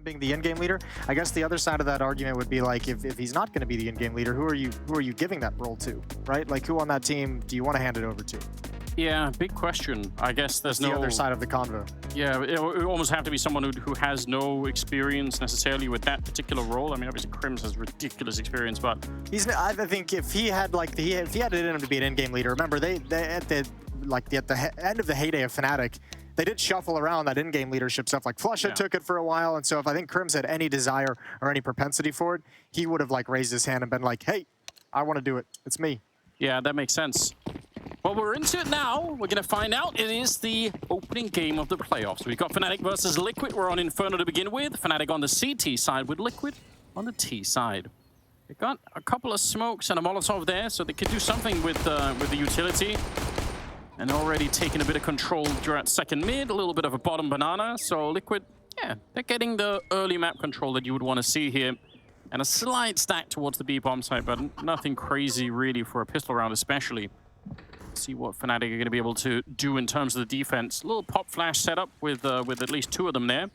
being the in-game leader. I guess the other side of that argument would be like, if he's not going to be the in-game leader, who are you giving that role to, right? Like, who on that team do you want to hand it over to? Yeah, big question. I guess there's the other side of the convo. Yeah, it would almost have to be someone who has no experience necessarily with that particular role. I mean, obviously KRIMZ has ridiculous experience, but I think if he had if he had it in him to be an in-game leader, remember they at the end of the heyday of fnatic, they did shuffle around that in-game leadership stuff. Like Flusha took it for a while, and so if I think KRIMZ had any desire or any propensity for it, he would have like raised his hand and been like, "Hey, I want to do it. It's me." Yeah, that makes sense. Well, we're into it now. We're going to find out. It is the opening game of the playoffs. We've got fnatic versus Liquid. We're on Inferno to begin with. fnatic on the CT side with Liquid on the T side. They got a couple of smokes and a Molotov there, so they could do something with the utility. And already taking a bit of control throughout second mid, a little bit of a bottom banana. So Liquid, yeah, they're getting the early map control that you would want to see here. And a slight stack towards the B bomb site, but nothing crazy really for a pistol round especially. See what fnatic are going to be able to do in terms of the defense. A little pop flash setup with at least two of them there.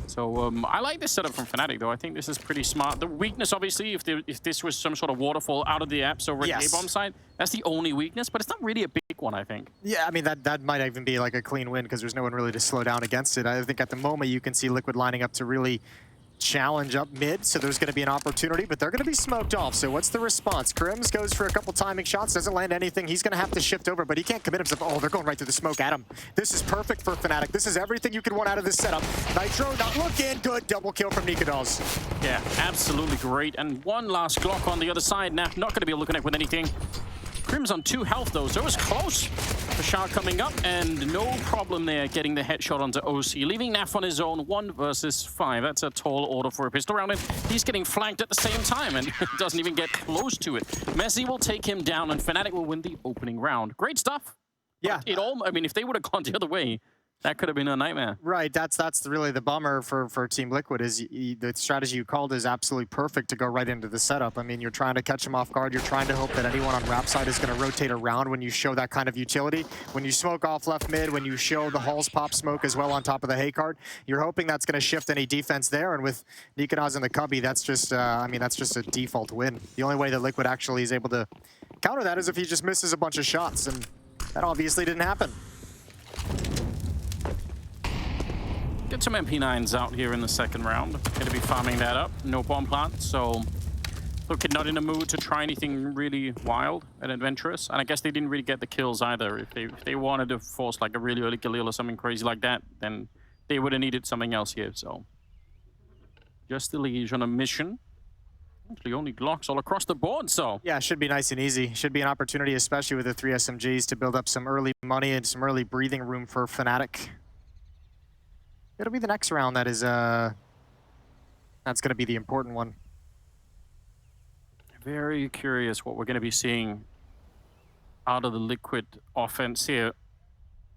So I like this setup from fnatic though. I think this is pretty smart. The weakness, obviously, if this was some sort of waterfall out of the apps over at the A-bomb side, that's the only weakness, but it's not really a big one, I think. Yeah, I mean, that might even be like a clean win because there's no one really to slow down against it. I think at the moment you can see Liquid lining up to really challenge up mid, so there's going to be an opportunity, but they're going to be smoked off. So what's the response? KRIMZ goes for a couple timing shots, doesn't land anything. He's going to have to shift over, but he can't commit himself. Oh, they're going right through the smoke at him. This is perfect for fnatic. This is everything you could want out of this setup. Nitro not looking good. Double kill from nicoodoz. Yeah, absolutely great. And one last Glock on the other side. Now, not going to be able to connect with anything. KRIMZ on 2 health though, so it was close. Bashar coming up, and no problem there getting the headshot onto OC, leaving Naf on his own 1 versus 5. That's a tall order for a pistol round, and he's getting flanked at the same time and doesn't even get close to it. Messi will take him down, and fnatic will win the opening round. Great stuff. Yeah. I mean, if they would have gone the other way, that could have been a nightmare. Right, that's really the bummer for Team Liquid is the strategy you called is absolutely perfect to go right into the setup. I mean, you're trying to catch them off guard. You're trying to hope that anyone on ramp side is going to rotate around when you show that kind of utility. When you smoke off left mid, when you show the Halls pop smoke as well on top of the hay card, you're hoping that's going to shift any defense there. And with nicoodoz and the Cubby, that's just, I mean, that's just a default win. The only way that Liquid actually is able to counter that is if he just misses a bunch of shots, and that obviously didn't happen. Get some MP9s out here in the second round. Going to be farming that up. No bomb plant, so Liquid not in a mood to try anything really wild and adventurous. And I guess they didn't really get the kills either. If they wanted to force like a really early kill or something crazy like that, then they would have needed something else here. So just the EliGE on a mission. Actually, only Glocks all across the board, so. Yeah, it should be nice and easy. Should be an opportunity, especially with the 3 SMGs, to build up some early money and some early breathing room for fnatic. It'll be the next round that is, that's going to be the important one. Very curious what we're going to be seeing out of the Liquid offense here.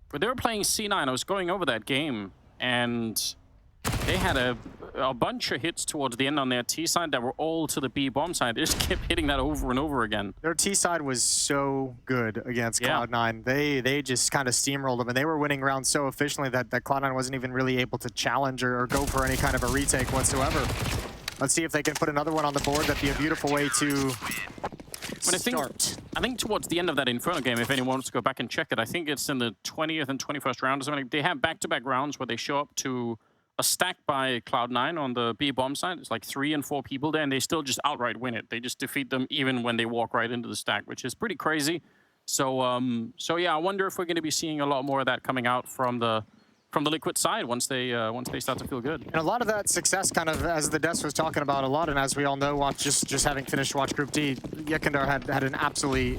But they were playing C9. I was going over that game, and they had a bunch of hits towards the end on their T side that were all to the B bomb side. They just kept hitting that over and over again. Their T side was so good against Cloud9. They just kind of steamrolled them, and they were winning rounds so efficiently that Cloud9 wasn't even really able to challenge or go for any kind of a retake whatsoever. Let's see if they can put another one on the board. That'd be a beautiful way to start. I think towards the end of that Inferno game, if anyone wants to go back and check it, I think it's in the 20th and 21st round or something. They have back-to-back rounds where they show up to a stack by Cloud9 on the B bomb side. It's like 3 and 4 people there, and they still just outright win it. They just defeat them even when they walk right into the stack, which is pretty crazy. So, yeah, I wonder if we're going to be seeing a lot more of that coming out from the Liquid side once they start to feel good. And a lot of that success, kind of as the Des was talking about a lot, and as we all know, just having finished Watch Group D, Yekindar had an absolutely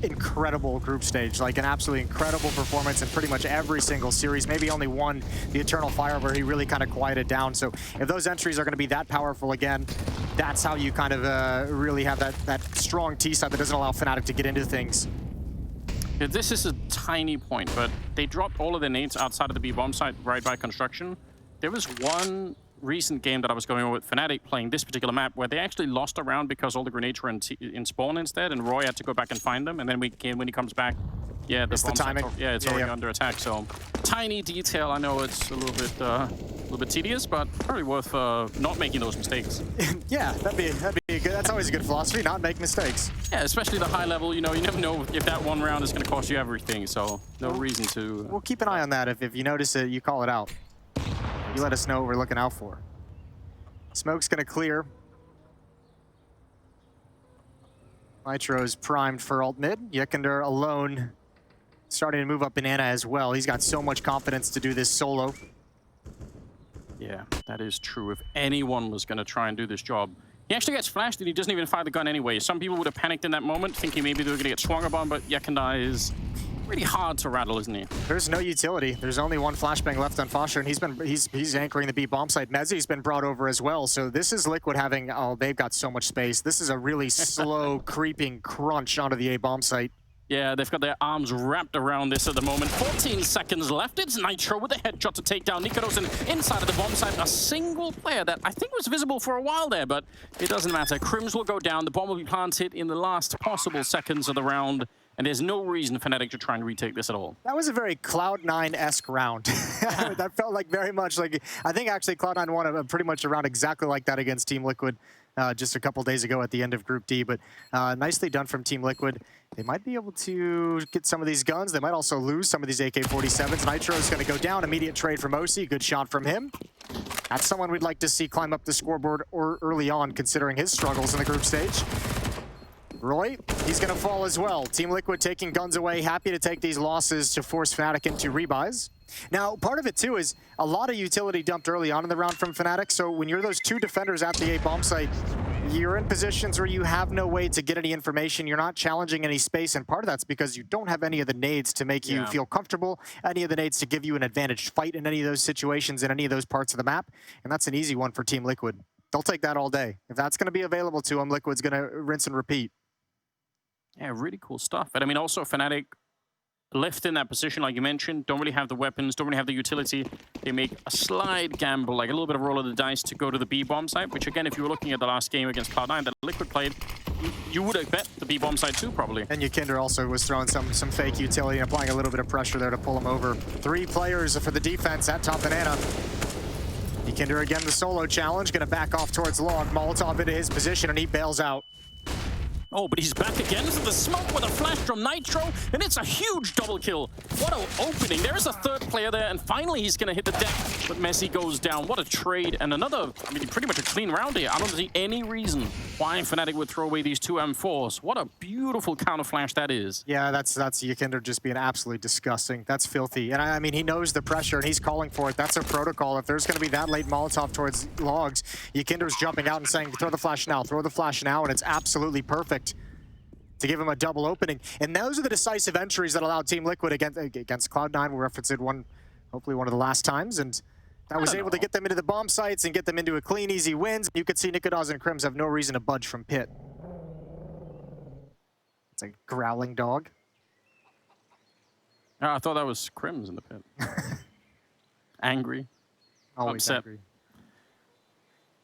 incredible group stage, like an absolutely incredible performance in pretty much every single series. Maybe only one, the Eternal Fire, where he really kind of quieted down. So if those entries are going to be that powerful again, that's how you kind of really have that strong T side that doesn't allow fnatic to get into things. Yeah, this is a tiny point, but they dropped all of their nades outside of the B bomb site right by construction. There was one recent game that I was going on with fnatic playing this particular map where they actually lost a round because all the grenades were in spawn instead, and roeJ had to go back and find them. And then when he comes back, yeah, the timing. It's already under attack. So tiny detail. I know it's a little bit little bit tedious, but probably worth not making those mistakes. Yeah, that'd be good. That's always a good philosophy, not make mistakes. Yeah, especially the high level, you know, you never know if that one round is going to cost you everything, so no reason to... We'll keep an eye on that. If you notice it, you call it out. You let us know what we're looking out for. Smoke's going to clear. Nitro's primed for ult mid. Yekender alone, starting to move up banana as well. He's got so much confidence to do this solo. Yeah, that is true. If anyone was going to try and do this job, he actually gets flashed and he doesn't even fire the gun anyway. Some people would have panicked in that moment, thinking maybe they were going to get swung upon, but Yekender is really hard to rattle, isn't he? There's no utility. There's only one flashbang left on Fosher, and he's anchoring the B bomb site. Mezzi's been brought over as well, so this is Liquid having, oh, they've got so much space. This is a really slow, creeping crunch onto the A bomb site. Yeah, they've got their arms wrapped around this at the moment. 14 seconds left. It's Nitro with a headshot to take down nicoodoz, and inside of the bomb site, a single player that I think was visible for a while there, but it doesn't matter. KRIMZ will go down. The bomb will be planted in the last possible seconds of the round, and there's no reason for fnatic to try and retake this at all. That was a very Cloud9-esque round. That felt like very much like, I think actually Cloud9 won pretty much a round exactly like that against Team Liquid just a couple days ago at the end of Group D, but nicely done from Team Liquid. They might be able to get some of these guns. They might also lose some of these AK-47s. Nitro's going to go down. Immediate trade from oceJ. Good shot from him. That's someone we'd like to see climb up the scoreboard early on, considering his struggles in the group stage. roeJ, he's going to fall as well. Team Liquid taking guns away, happy to take these losses to force fnatic into rebuys. Now, part of it, too, is a lot of utility dumped early on in the round from fnatic, so when you're those two defenders at the A bomb site, you're in positions where you have no way to get any information. You're not challenging any space, and part of that's because you don't have any of the nades to make you feel comfortable, any of the nades to give you an advantaged fight in any of those situations in any of those parts of the map, and that's an easy one for Team Liquid. They'll take that all day. If that's going to be available to them, Liquid's going to rinse and repeat. Yeah, really cool stuff. And I mean, also fnatic left in that position, like you mentioned, don't really have the weapons, don't really have the utility. They make a slight gamble, like a little bit of roll of the dice to go to the B bomb site, which again, if you were looking at the last game against Cloud9 that Liquid played, you would have bet the B bomb site too, probably. And Yekender also was throwing some fake utility and applying a little bit of pressure there to pull him over. 3 players for the defense at top banana. Yekender again, the solo challenge, gonna back off towards Log. Molotov into his position and he bails out. Oh, but he's back again into the smoke with a flash from Nitro, and it's a huge double kill. What an opening. There's a third player there, and finally he's going to hit the deck, but Messi goes down. What a trade, and another, I mean, pretty much a clean round here. I don't see any reason why fnatic would throw away these 2 M4s. What a beautiful counter flash that is. Yeah, that's Yekender just being absolutely disgusting. That's filthy. And I mean, he knows the pressure, and he's calling for it. That's a protocol. If there's going to be that late Molotov towards Logs, Yekender's jumping out and saying, throw the flash now, and it's absolutely perfect to give him a double opening. And those are the decisive entries that allowed Team Liquid against Cloud9. We'll reference it hopefully one of the last times, and that was able to get them into the bomb sites and get them into a clean, easy wins. You could see nicoodoz and KRIMZ have no reason to budge from pit. It's a growling dog. Oh, I thought that was KRIMZ in the pit. Angry. Always upset. angry.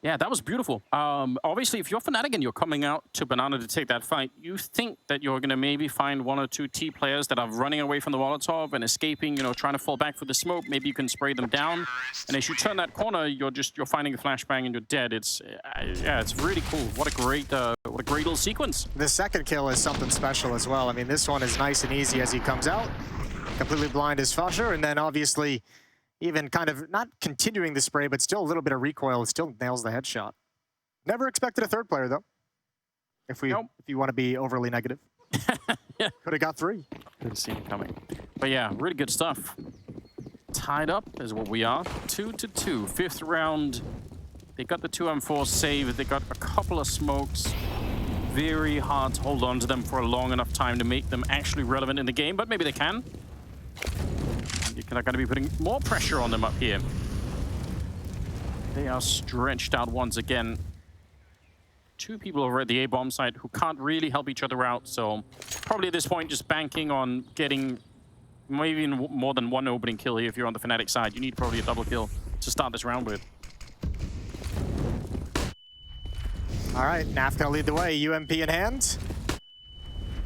Yeah, that was beautiful. Obviously, if you're fnatic and you're coming out to Banana to take that fight, you think that you're going to maybe find 1 or 2 T players that are running away from the Molotov and escaping, you know, trying to fall back for the smoke. Maybe you can spray them down. And as you turn that corner, you're finding a flashbang and you're dead. It's yeah, it's really cool. What a great little sequence. The second kill is something special as well. I mean, this one is nice and easy as he comes out. Completely blind as Fosher, and then obviously even kind of not continuing the spray, but still a little bit of recoil. It still nails the headshot. Never expected a third player, though. If you want to be overly negative. Yeah. Could have got 3. Could have seen it coming. But yeah, really good stuff. Tied up is what we are. 2-2. 5th round. They got the 2 M4 saved. They got a couple of smokes. Very hard to hold on to them for a long enough time to make them actually relevant in the game, but maybe they can. They're going to be putting more pressure on them up here. They are stretched out once again. 2 people over at the A bomb site who can't really help each other out, so probably at this point just banking on getting maybe more than 1 opening kill here if you're on the fnatic side. You need probably a double kill to start this round with. All right, Naf gonna lead the way, UMP in hand.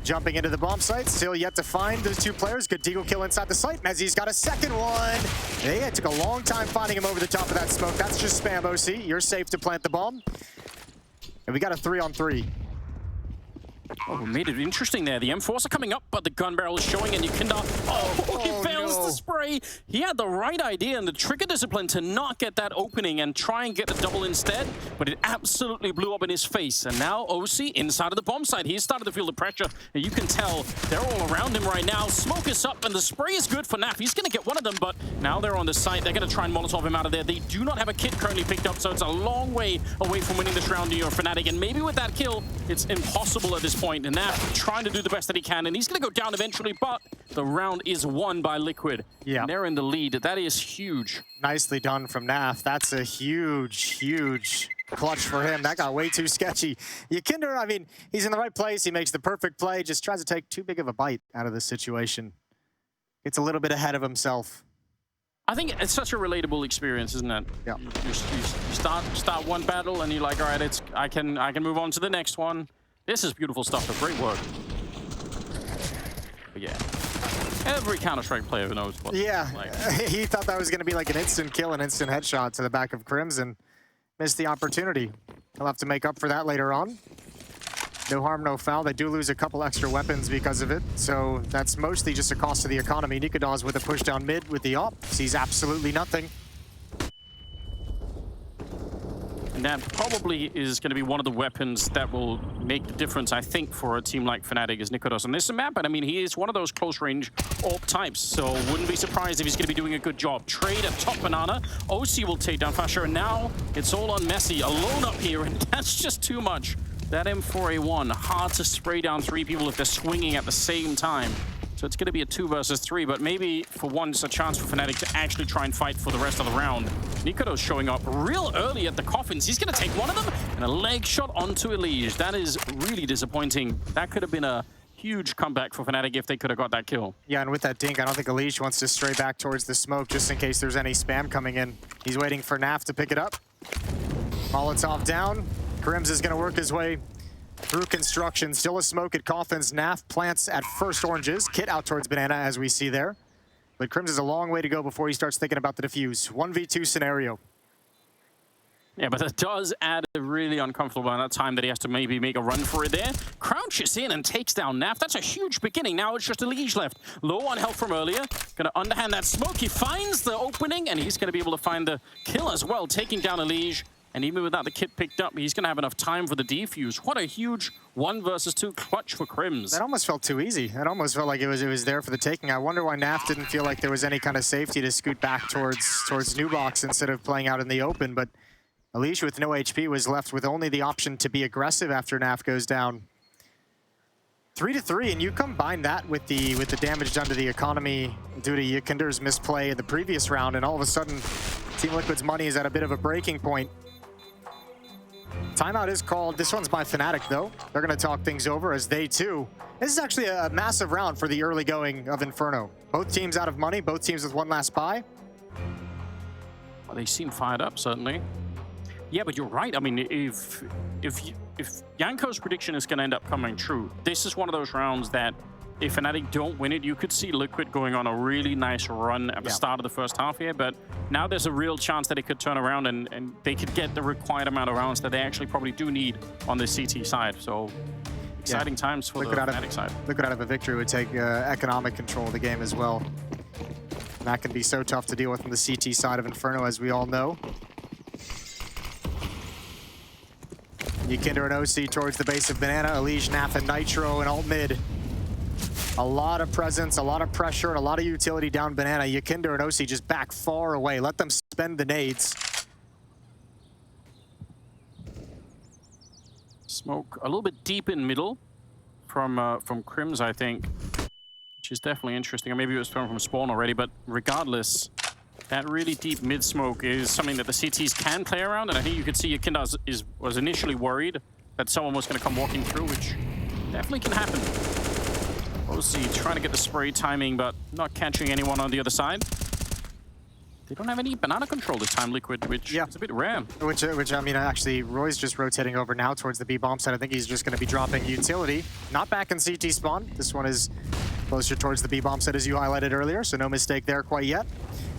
Jumping into the bomb site, still yet to find those two players. Good deagle kill inside the site. Mezzi's got a second one. Hey, it took a long time finding him over the top of that smoke. That's just spam, OC. You're safe to plant the bomb. And we got a 3-on-3. Oh, we made it interesting there. The M4s are coming up, but the gun barrel is showing, and nicoodoz, he fails the spray. He had the right idea and the trigger discipline to not get that opening and try and get the double instead, but it absolutely blew up in his face. And now OC inside of the bomb site. He's started to feel the pressure, and you can tell they're all around him right now. Smoke is up, and the spray is good for Naf. He's going to get one of them, but now they're on the site. They're going to try and Molotov him out of there. They do not have a kit currently picked up, so it's a long way away from winning this round near fnatic. And maybe with that kill, it's impossible at this point. And Naf trying to do the best that he can, and he's going to go down eventually, but the round is won by Liquid. Yeah. They're in the lead. That is huge. Nicely done from Naf. That's a huge, huge clutch for him. That got way too sketchy. Yikinder, I mean, he's in the right place. He makes the perfect play. Just tries to take too big of a bite out of the situation. Gets a little bit ahead of himself. I think it's such a relatable experience, isn't it? Yeah. You start one battle, and you're like, all right, I can move on to the next one. This is beautiful stuff. Great work. But yeah. Every Counter-Strike player knows what it's like. He thought that was going to be like an instant kill, an instant headshot to the back of KRIMZ, and missed the opportunity. He'll have to make up for that later on. No harm, no foul. They do lose a couple extra weapons because of it, so that's mostly just a cost to the economy. nicoodoz with a push down mid with the op sees absolutely nothing. And that probably is going to be one of the weapons that will make the difference, I think, for a team like fnatic is nicoodoz on this map. And I mean, he is one of those close-range AWP types, so wouldn't be surprised if he's going to be doing a good job. Trade at top banana. OC will take down Fasher, and now it's all on Messi alone up here, and that's just too much. That M4A1, hard to spray down 3 people if they're swinging at the same time. So it's going to be a 2 versus 3, but maybe for once a chance for fnatic to actually try and fight for the rest of the round. nicoodoz showing up real early at the coffins. He's going to take one of them and a leg shot onto EliGE. That is really disappointing. That could have been a huge comeback for fnatic if they could have got that kill. Yeah, and with that dink, I don't think EliGE wants to stray back towards the smoke just in case there's any spam coming in. He's waiting for Naf to pick it up. Molotov down. KRIMZ is going to work his way through construction. Still a smoke at coffins. Naf plants at first oranges. Kit out towards banana, as we see there. But KRIMZ is a long way to go before he starts thinking about the defuse. 1v2 scenario. Yeah, but that does add a really uncomfortable amount of time that he has to maybe make a run for it there. Crouches in and takes down Naf. That's a huge beginning. Now it's just EliGE left. Low on health from earlier. Going to underhand that smoke. He finds the opening, and he's going to be able to find the kill as well, taking down EliGE. And even without the kit picked up, he's going to have enough time for the defuse. What a huge 1 versus 2 clutch for KRIMZ. That almost felt too easy. That almost felt like it was there for the taking. I wonder why Naf didn't feel like there was any kind of safety to scoot back towards New Box instead of playing out in the open. But EliGE with no HP was left with only the option to be aggressive after Naf goes down. 3-3, and you combine that with the damage done to the economy due to Yikinder's misplay in the previous round, and all of a sudden, Team Liquid's money is at a bit of a breaking point. Timeout is called. This one's by fnatic, though. They're going to talk things over as they, too. This is actually a massive round for the early going of Inferno. Both teams out of money, both teams with one last buy. Well, they seem fired up, certainly. Yeah, but you're right. I mean, if Yanko's prediction is going to end up coming true, this is one of those rounds that if fnatic don't win it, you could see Liquid going on a really nice run at the start of the first half here, but now there's a real chance that it could turn around and they could get the required amount of rounds that they actually probably do need on the CT side. So exciting times for the fnatic side. Liquid out of a victory would take economic control of the game as well. And that can be so tough to deal with on the CT side of Inferno, as we all know. Yikinder and OC towards the base of banana. EliGE, Naf, and Nitro and alt mid. A lot of presence, a lot of pressure, and a lot of utility down banana. Yikinder and OC just back far away. Let them spend the nades. Smoke a little bit deep in middle from KRIMZ, I think, which is definitely interesting. Or maybe it was from spawn already, but regardless, that really deep mid smoke is something that the CTs can play around, and I think you could see Yikinder was initially worried that someone was going to come walking through, which definitely can happen. OC trying to get the spray timing, but not catching anyone on the other side. They don't have any banana control this time, Liquid, which is a bit rare. Which I mean, actually, roeJ just rotating over now towards the B bomb side. I think he's just going to be dropping utility. Not back in CT spawn. This one is closer towards the B bomb side, as you highlighted earlier, so no mistake there quite yet.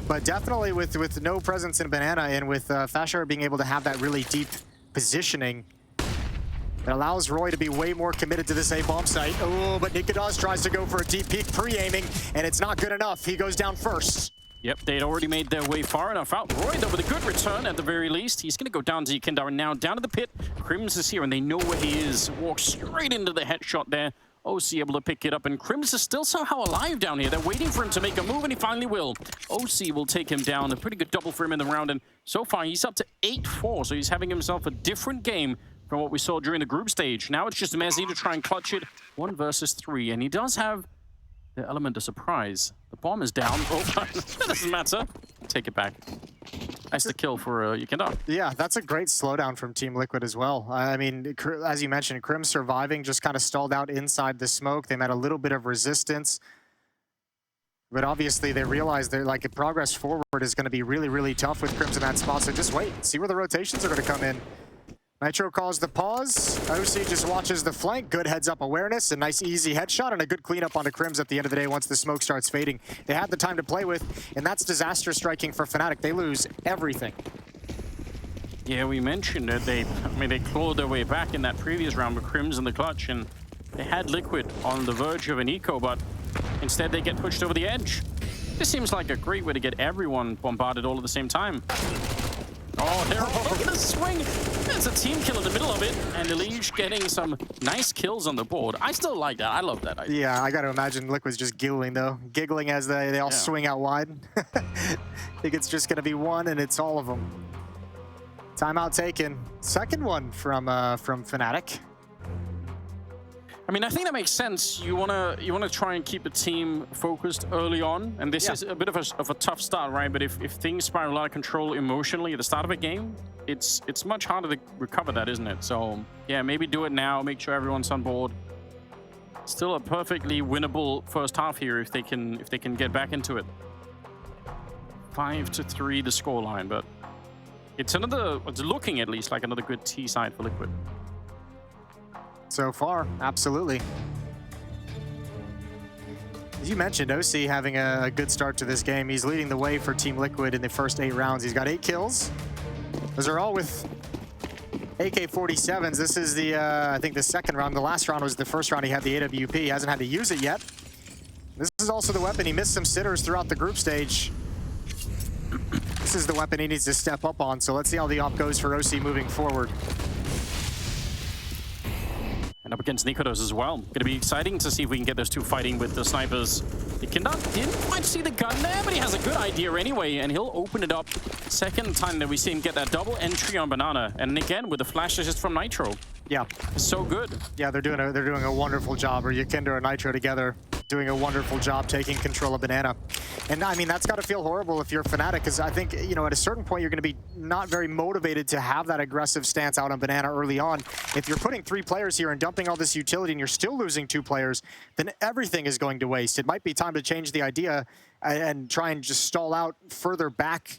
But definitely with no presence in banana and with fashar being able to have that really deep positioning, it allows roeJ to be way more committed to this A bomb site. Oh, but nicoodoz tries to go for a deep peek pre-aiming, and it's not good enough. He goes down first. Yep, they'd already made their way far enough out. roeJ, though, with a good return at the very least. He's going to go down to Yekindar and now down to the pit. KRIMZ is here, and they know where he is. Walks straight into the headshot there. OC able to pick it up, and KRIMZ is still somehow alive down here. They're waiting for him to make a move, and he finally will. OC will take him down. A pretty good double for him in the round, and so far he's up to 8-4, so he's having himself a different game from what we saw during the group stage. Now it's just Mezzy to try and clutch it 1 versus 3, and he does have the element of surprise. The bomb is down. Oh, that doesn't matter. Take it back. Nice to kill for Yekindar. Yeah, that's a great slowdown from Team Liquid as well. I mean, as you mentioned, KRIMZ surviving, just kind of stalled out inside the smoke. They met a little bit of resistance. But obviously they realized that like progress forward is going to be really, really tough with KRIMZ in that spot. So just wait, see where the rotations are going to come in. Nitro calls the pause. OC just watches the flank. Good heads-up awareness. A nice, easy headshot and a good cleanup onto KRIMZ at the end of the day once the smoke starts fading. They had the time to play with, and that's disaster striking for fnatic. They lose everything. Yeah, we mentioned that they clawed their way back in that previous round with KRIMZ in the clutch, and they had Liquid on the verge of an eco, but instead they get pushed over the edge. This seems like a great way to get everyone bombarded all at the same time. Oh, there! Look at the swing! There's a team kill in the middle of it, and EliGE getting some nice kills on the board. I still like that. I love that idea. Yeah, I gotta imagine Liquid's just giggling though. Giggling as they all swing out wide. I think it's just gonna be one, and it's all of them. Timeout taken. Second one from fnatic. I mean, I think that makes sense. You wanna try and keep the team focused early on, and this is a bit of a tough start, right? But if things spiral out of control emotionally at the start of a game, it's much harder to recover that, isn't it? So yeah, maybe do it now. Make sure everyone's on board. Still a perfectly winnable first half here if they can get back into it. 5-3 the scoreline, but it's looking at least like another good T side for Liquid. So far, absolutely. As you mentioned, OC having a good start to this game. He's leading the way for Team Liquid in the first 8 rounds. He's got 8 kills. Those are all with AK-47s. This is the, I think the second round. The last round was the first round he had the AWP. He hasn't had to use it yet. This is also the weapon. He missed some sitters throughout the group stage. This is the weapon he needs to step up on. So let's see how the op goes for OC moving forward. And up against nicoodoz as well. Gonna be exciting to see if we can get those two fighting with the snipers. Yekindar didn't quite see the gun there, but he has a good idea anyway, and he'll open it up. Second time that we see him get that double entry on banana, and again with the flash assist from Nitro. Yeah, it's so good. Yeah, they're doing a wonderful job. Or Yekindar and Nitro together doing a wonderful job taking control of banana. And I mean, that's got to feel horrible if you're fnatic, because I think, you know, at a certain point, you're going to be not very motivated to have that aggressive stance out on banana early on. If you're putting 3 players here and dumping all this utility and you're still losing 2 players, then everything is going to waste. It might be time to change the idea and try and just stall out further back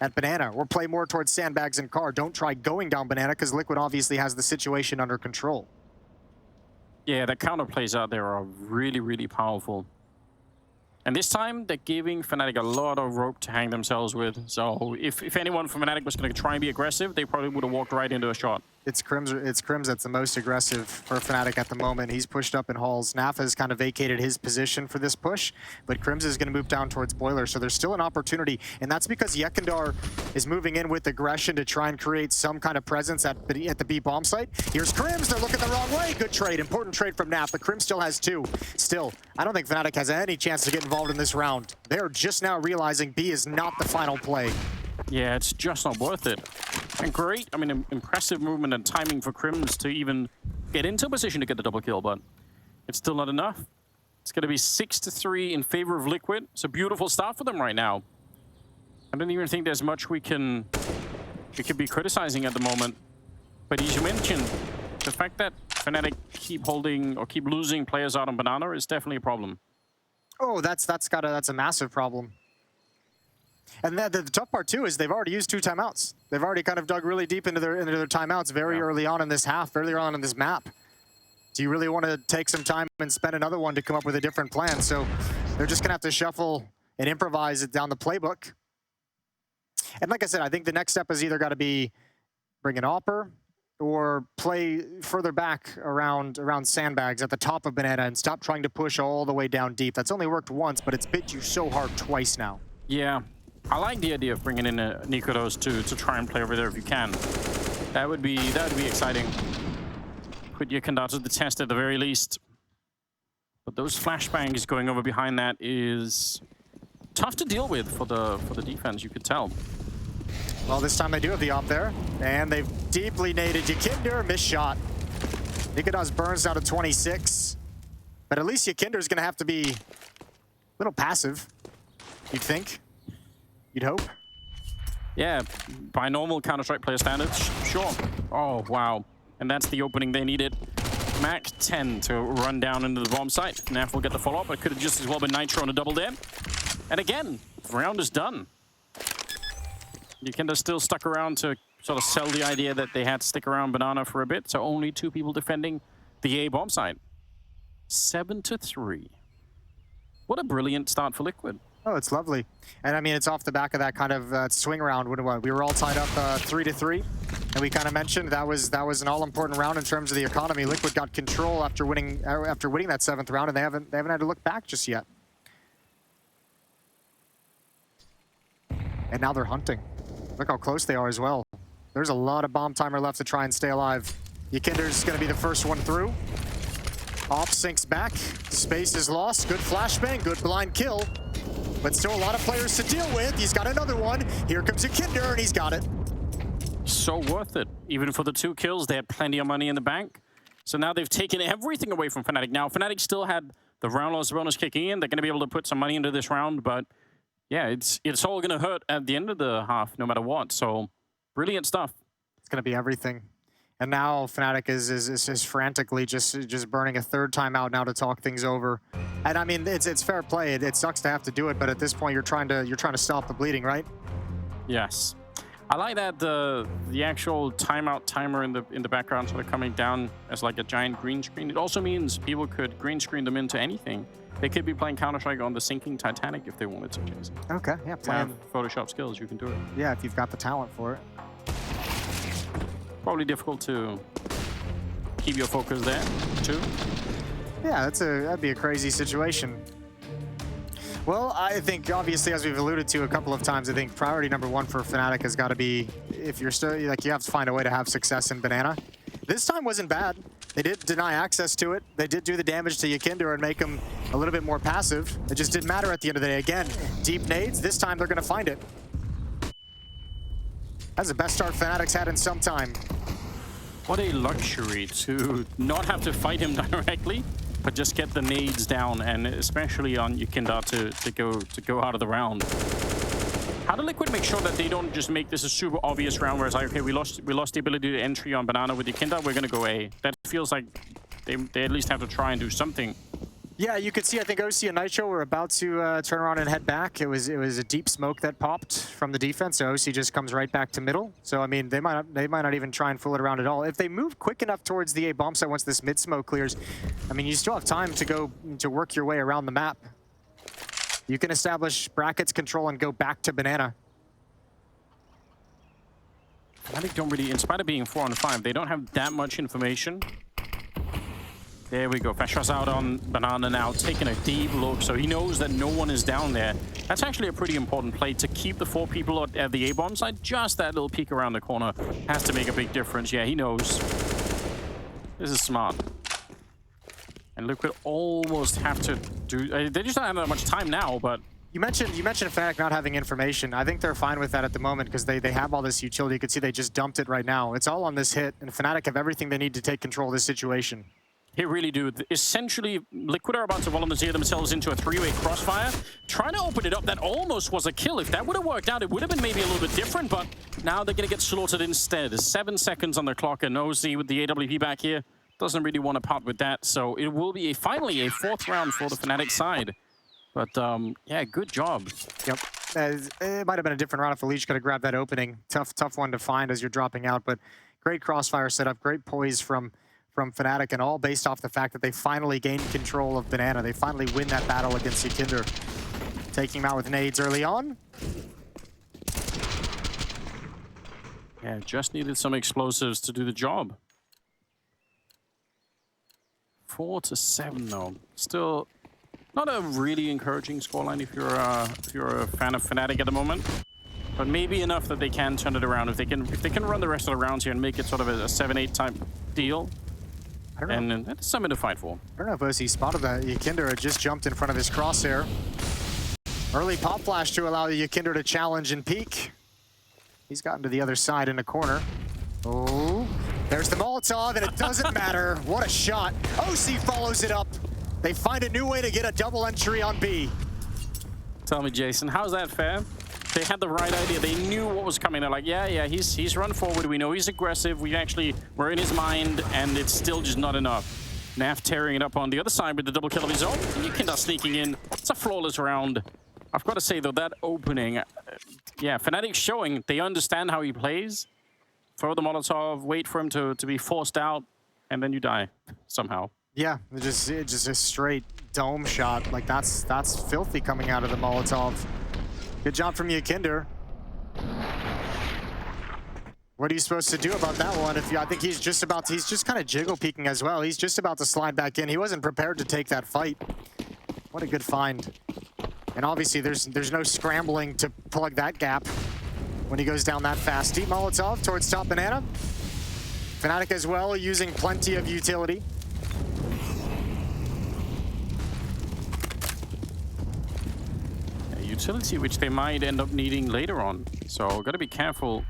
at banana, or play more towards sandbags and car. Don't try going down banana, because Liquid obviously has the situation under control. Yeah, the counter plays out there are really, really powerful. And this time, they're giving fnatic a lot of rope to hang themselves with. So if anyone from fnatic was going to try and be aggressive, they probably would have walked right into a shot. It's KRIMZ that's the most aggressive for fnatic at the moment. He's pushed up in halls. Naf has kind of vacated his position for this push, but KRIMZ is going to move down towards boiler, so there's still an opportunity, and that's because Yekindar is moving in with aggression to try and create some kind of presence at the B bomb site. Here's KRIMZ, they're looking the wrong way. Good trade, important trade from Naf, but KRIMZ still has 2. Still, I don't think fnatic has any chance to get involved in this round. They're just now realizing B is not the final play. Yeah, it's just not worth it. And great, I mean, impressive movement and timing for KRIMZ to even get into a position to get the double kill, but it's still not enough. It's going to be 6-3 in favor of Liquid. It's a beautiful start for them right now. I don't even think there's much we could be criticizing at the moment. But as you mentioned, the fact that fnatic keep holding or keep losing players out on banana is definitely a problem. Oh, that's a massive problem. And the tough part too is they've already used 2 timeouts. They've already kind of dug really deep into their timeouts very early on in this half, very early on in this map. Do you really want to take some time and spend another one to come up with a different plan? So they're just gonna have to shuffle and improvise it down the playbook. And like I said, I think the next step is either got to be bring an AWPer or play further back around sandbags at the top of Banana and stop trying to push all the way down deep. That's only worked once, but it's bit you so hard twice now. Yeah, I like the idea of bringing in a nicoodoz to try and play over there if you can. That would be exciting. Put your Kandar to the test at the very least. But those flashbangs going over behind that is tough to deal with for the defense, you could tell. Well, this time they do have the op there, and they've deeply naded Yakinder, missed shot. nicoodoz burns down to 26, but at least Yakinder's gonna have to be a little passive, you'd think, you'd hope. Yeah, by normal Counter-Strike player standards, sure. Oh, wow. And that's the opening they needed. Mac 10 to run down into the bomb site. Naf will get the follow-up, but could have just as well been Nitro on a double there. And again, the round is done. Yakinder still stuck around to sort of sell the idea that they had to stick around Banana for a bit, so only 2 people defending the A bomb site. 7-3. What a brilliant start for Liquid. Oh, it's lovely. And I mean, it's off the back of that kind of swing round. When we were all tied up 3-3, and we kind of mentioned that was an all-important round in terms of the economy. Liquid got control after winning that 7th round, and they haven't had to look back just yet. And now they're hunting. Look how close they are as well. There's a lot of bomb timer left to try and stay alive. Yakinder's going to be the first one through. Op sinks back. Space is lost. Good flashbang. Good blind kill. But still a lot of players to deal with. He's got another one. Here comes Yakinder, and he's got it. So worth it. Even for the 2 kills, they had plenty of money in the bank. So now they've taken everything away from fnatic. Now, fnatic still had the round loss bonus kicking in. They're going to be able to put some money into this round, but yeah, it's all going to hurt at the end of the half, no matter what. So, brilliant stuff. It's going to be everything. And now fnatic is frantically just burning a 3rd timeout now to talk things over. And I mean, it's fair play. It sucks to have to do it, but at this point, you're trying to stop the bleeding, right? Yes, I like that the actual timeout timer in the background sort of coming down as like a giant green screen. It also means people could green screen them into anything. They could be playing Counter-Strike on the sinking Titanic if they wanted to, Jason. Okay, yeah, playing Photoshop skills, you can do it. Yeah, if you've got the talent for it. Probably difficult to keep your focus there, too. Yeah, that'd be a crazy situation. Well, I think, obviously, as we've alluded to a couple of times, I think priority number 1 for fnatic has got to be, if you're still, like, you have to find a way to have success in Banana. This time wasn't bad. They did deny access to it. They did do the damage to Yakinder and make him a little bit more passive. It just didn't matter at the end of the day. Again, deep nades. This time they're going to find it. That's the best start fnatic's had in some time. What a luxury to not have to fight him directly, but just get the nades down, and especially on Yakinder to go out of the round. How do Liquid make sure that they don't just make this a super obvious round where it's like, okay, we lost the ability to entry on Banana with Yakinder, we're gonna go A? That feels like they at least have to try and do something. Yeah, you could see, I think OC and Nitro were about to turn around and head back. It was a deep smoke that popped from the defense, so OC just comes right back to middle. So, I mean, they might not even try and fool it around at all. If they move quick enough towards the A bomb site once this mid smoke clears, I mean, you still have time to go to work your way around the map. You can establish brackets control and go back to Banana. fnatic don't really, in spite of being 4-on-5, they don't have that much information. There we go. Feshra's out on Banana now, taking a deep look, so he knows that no one is down there. That's actually a pretty important play to keep the 4 people at the A-bomb side. Just that little peek around the corner has to make a big difference. Yeah, he knows. This is smart. And Liquid almost have to do... They just don't have that much time now, but... You mentioned fnatic not having information. I think they're fine with that at the moment because they have all this utility. You can see they just dumped it right now. It's all on this hit, and fnatic have everything they need to take control of this situation. They really do. Essentially, Liquid are about to volunteer themselves into a 3-way crossfire, trying to open it up. That almost was a kill. If that would have worked out, it would have been maybe a little bit different, but now they're going to get slaughtered instead. There's 7 seconds on the clock, and OZ with the AWP back here doesn't really want to part with that. So it will be finally a 4th round for the fnatic side. But yeah, good job. Yep. It might have been a different round if EliGE could have grabbed that opening. Tough one to find as you're dropping out, but great crossfire setup, great poise from fnatic, and all based off the fact that they finally gained control of Banana. They finally win that battle against Yikinder. Taking him out with nades early on. Yeah, just needed some explosives to do the job. 4-7 though. Still not a really encouraging scoreline if you're a fan of fnatic at the moment. But maybe enough that they can turn it around. If they can run the rest of the rounds here and make it sort of a 7-8 type deal. I don't know. And that's something to fight for. I don't know if OC spotted that. Yikinder had just jumped in front of his crosshair. Early pop flash to allow Yikinder to challenge and peek. He's gotten to the other side in the corner. Oh, there's the Molotov, and it doesn't matter. What a shot. OC follows it up. They find a new way to get a double entry on B. Tell me, Jason, how's that fair? They had the right idea. They knew what was coming. They're like, yeah, he's run forward. We know he's aggressive. We're in his mind, and it's still just not enough. Naf tearing it up on the other side with the double kill of his own. Yikinder sneaking in. It's a flawless round. I've got to say, though, that opening, yeah, fnatic showing they understand how he plays. Throw the Molotov, wait for him to be forced out, and then you die somehow. Yeah, just a straight dome shot. Like, that's filthy coming out of the Molotov. Good job from Yikinder. What are you supposed to do about that one? I think he's just kind of jiggle peeking as well. He's just about to slide back in. He wasn't prepared to take that fight. What a good find. And obviously there's no scrambling to plug that gap when he goes down that fast. Deep Molotov towards top Banana. fnatic as well, using plenty of utility. Utility which they might end up needing later on. So gotta be careful.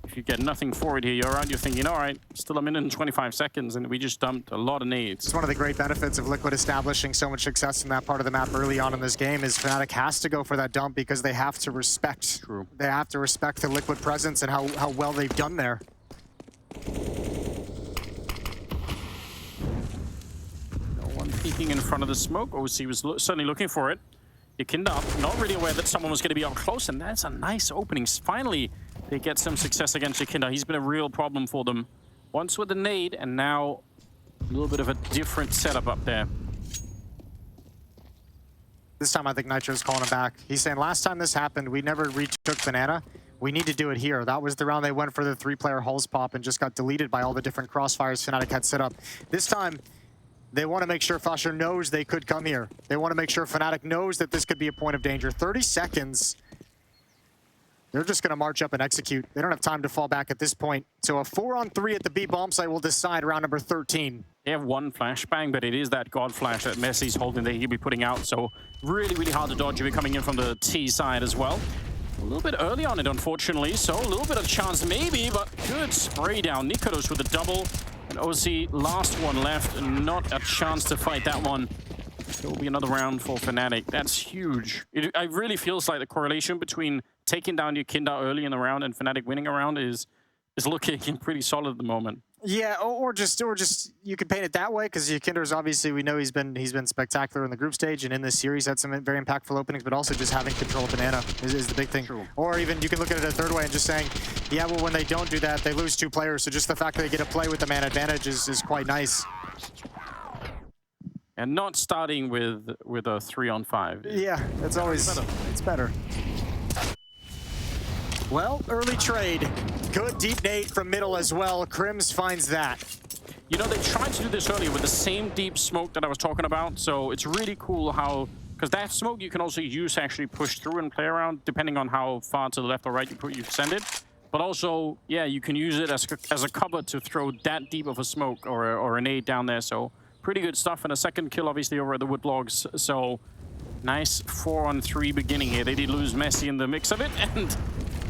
If you get nothing for it here, you're around, you're thinking, all right, still a minute and 25 seconds, and we just dumped a lot of nades. It's one of the great benefits of Liquid establishing so much success in that part of the map early on in this game is fnatic has to go for that dump because they have to respect. True. They have to respect the Liquid presence and how well they've done there. No one peeking in front of the smoke. OC was certainly looking for it. Yikinder, not really aware that someone was going to be up close, and that's a nice opening. Finally, they get some success against Yikinder. He's been a real problem for them. Once with the nade, and now a little bit of a different setup up there. This time I think Nitro's calling him back. He's saying last time this happened, we never retook Banana. We need to do it here. That was the round they went for the 3-player Hulls pop and just got deleted by all the different crossfires fnatic had set up. This time, they want to make sure Fosher knows they could come here. They want to make sure fnatic knows that this could be a point of danger. 30 seconds. They're just going to march up and execute. They don't have time to fall back at this point. So a 4-on-3 at the B bomb site will decide round number 13. They have one flashbang, but it is that God Flash that Messi's holding that he'll be putting out. So really, really hard to dodge if you're coming in from the T side as well. A little bit early on it, unfortunately. So a little bit of chance maybe, but good spray down. nicoodoz with a double. And OC, last one left, and not a chance to fight that one. There will be another round for fnatic. That's huge. It really feels like the correlation between taking down Yikinder early in the round and fnatic winning a round is looking pretty solid at the moment. Yeah, or just you could paint it that way because Yikinder's obviously we know he's been spectacular in the group stage and in this series had some very impactful openings, but also just having control of Banana is the big thing. True. Or even you can look at it a third way and just saying, yeah, well when they don't do that, they lose 2 players. So just the fact that they get to play with the man advantage is quite nice. And not starting with a 3-on-5. Yeah, that's always it's better. Well, early trade. Good deep nade from middle as well. KRIMZ finds that. You know, they tried to do this earlier with the same deep smoke that I was talking about. So it's really cool how, because that smoke you can also use to actually push through and play around, depending on how far to the left or right you send it. But also, yeah, you can use it as a cover to throw that deep of a smoke or a nade down there. So pretty good stuff. And a second kill, obviously, over at the woodlogs. So nice 4-on-3 beginning here. They did lose Messi in the mix of it, and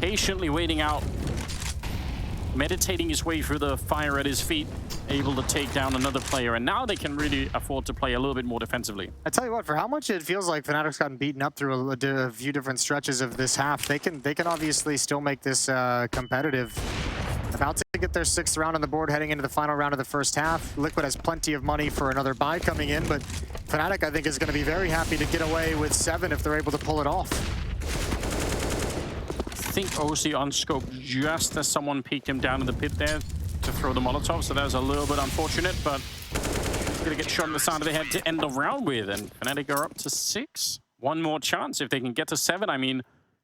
patiently waiting out, meditating his way through the fire at his feet, able to take down another player. And now they can really afford to play a little bit more defensively. I tell you what, for how much it feels like fnatic's gotten beaten up through a few different stretches of this half, they can obviously still make this competitive. About to to get their 6th round on the board heading into the final round of the first half. Liquid has plenty of money for another buy coming in, but fnatic, I think, is going to be very happy to get away with 7 if they're able to pull it off. I think OC on scope just as someone peeked him down in the pit there to throw the Molotov, so that was a little bit unfortunate, but he's going to get shot in the side of the head to end the round with, and fnatic are up to 6. One more chance if they can get to 7. I mean,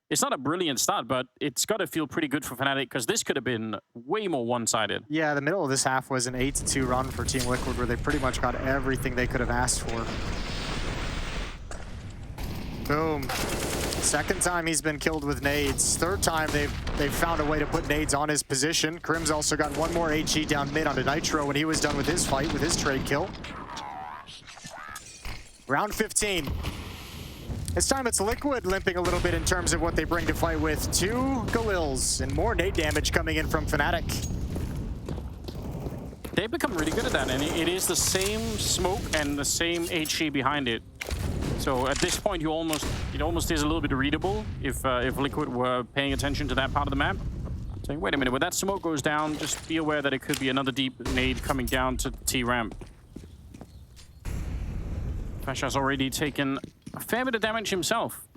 it's not a brilliant start, but it's got to feel pretty good for fnatic because this could have been way more one-sided. Yeah, the middle of this half was an 8-2 run for Team Liquid where they pretty much got everything they could have asked for. Boom. 2nd time he's been killed with nades. 3rd time they've found a way to put nades on his position. KRIMZ also got one more HE down mid onto Nitro when he was done with his fight, with his trade kill. Round 15. This time it's Liquid limping a little bit in terms of what they bring to fight with. 2 Galils and more nade damage coming in from fnatic. They've become really good at that, and it is the same smoke and the same HE behind it. So at this point, it almost is a little bit readable if Liquid were paying attention to that part of the map. Saying, wait a minute, when that smoke goes down, just be aware that it could be another deep nade coming down to T-ramp. Fasha's already taken a fair bit of damage himself.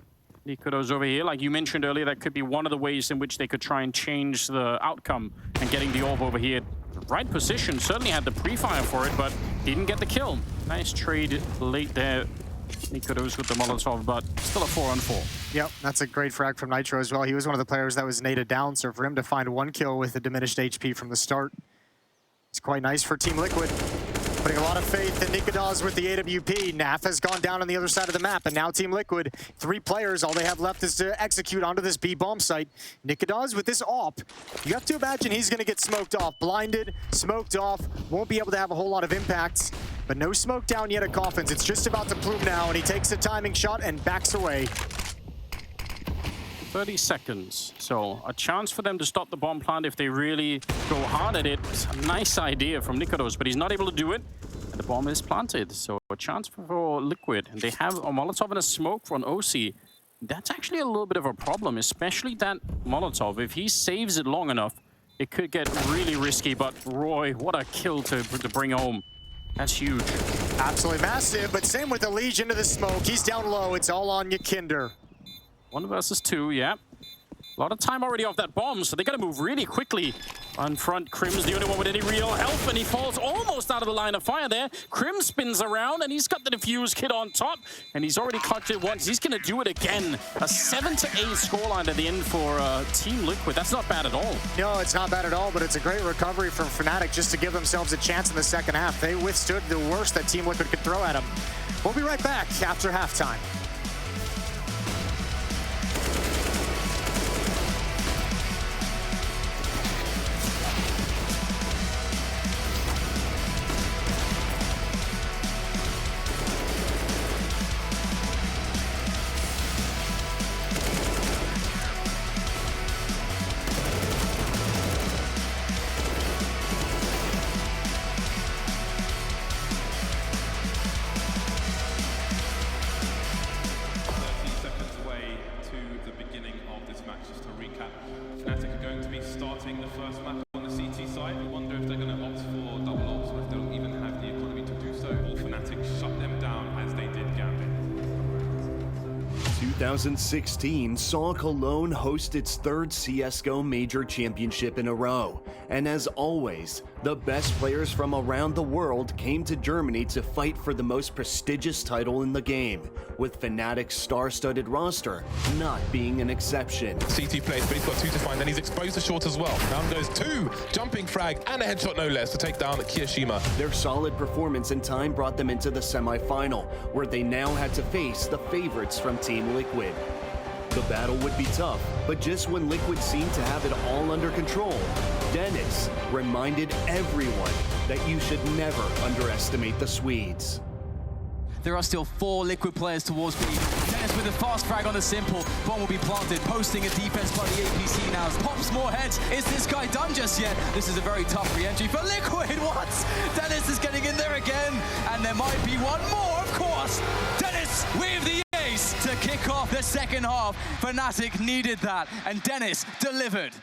nicoodoz over here, like you mentioned earlier, that could be one of the ways in which they could try and change the outcome, and getting the orb over here. Right position, certainly had the pre-fire for it, but didn't get the kill. Nice trade late there. nicoodoz with the Molotov, but still a 4-on-4. Yep, that's a great frag from Nitro as well. He was one of the players that was naded down, so for him to find 1 kill with a diminished HP from the start, it's quite nice for Team Liquid. Putting a lot of faith in nicoodoz with the AWP. Naf has gone down on the other side of the map, and now Team Liquid, 3 players, all they have left is to execute onto this B bomb site. nicoodoz with this AWP, you have to imagine he's going to get smoked off. Blinded, smoked off, won't be able to have a whole lot of impact. But no smoke down yet at Coffins. It's just about to plume now, and he takes a timing shot and backs away. 30 seconds. So a chance for them to stop the bomb plant if they really go hard at it. It's a nice idea from nicoodoz, but he's not able to do it. And the bomb is planted. So a chance for Liquid. And they have a Molotov and a smoke from OC. That's actually a little bit of a problem, especially that Molotov. If he saves it long enough, it could get really risky. But roeJ, what a kill to bring home. That's huge. Absolutely massive, but same with EliGE into the smoke. He's down low. It's all on Kinder. 1 versus 2, yeah. A lot of time already off that bomb, so they got to move really quickly. On front, KRIMZ, the only one with any real health, and he falls almost out of the line of fire there. KRIMZ spins around, and he's got the defuse kit on top, and he's already clutched it once. He's going to do it again. A 7-8 scoreline at the end for Team Liquid. That's not bad at all. No, it's not bad at all, but it's a great recovery from fnatic just to give themselves a chance in the second half. They withstood the worst that Team Liquid could throw at them. We'll be right back after halftime. In 2016 saw Cologne host its 3rd CSGO major championship in a row, and as always, the best players from around the world came to Germany to fight for the most prestigious title in the game, with fnatic's star-studded roster not being an exception. CT plays, but he's got 2 to find, and he's exposed to short as well. Down goes 2, jumping frag, and a headshot no less to take down Kirishima. Their solid performance and time brought them into the semi-final, where they now had to face the favorites from Team Liquid. The battle would be tough, but just when Liquid seemed to have it all under control, Dennis reminded everyone that you should never underestimate the Swedes. There are still 4 Liquid players towards B. Dennis with a fast frag on the simple. Bomb will be planted, posting a defense by the APC now. Pops more heads. Is this guy done just yet? This is a very tough re-entry for Liquid. What? Dennis is getting in there again. And there might be one more, of course. Dennis with the ace to kick off the second half. fnatic needed that, and Dennis delivered.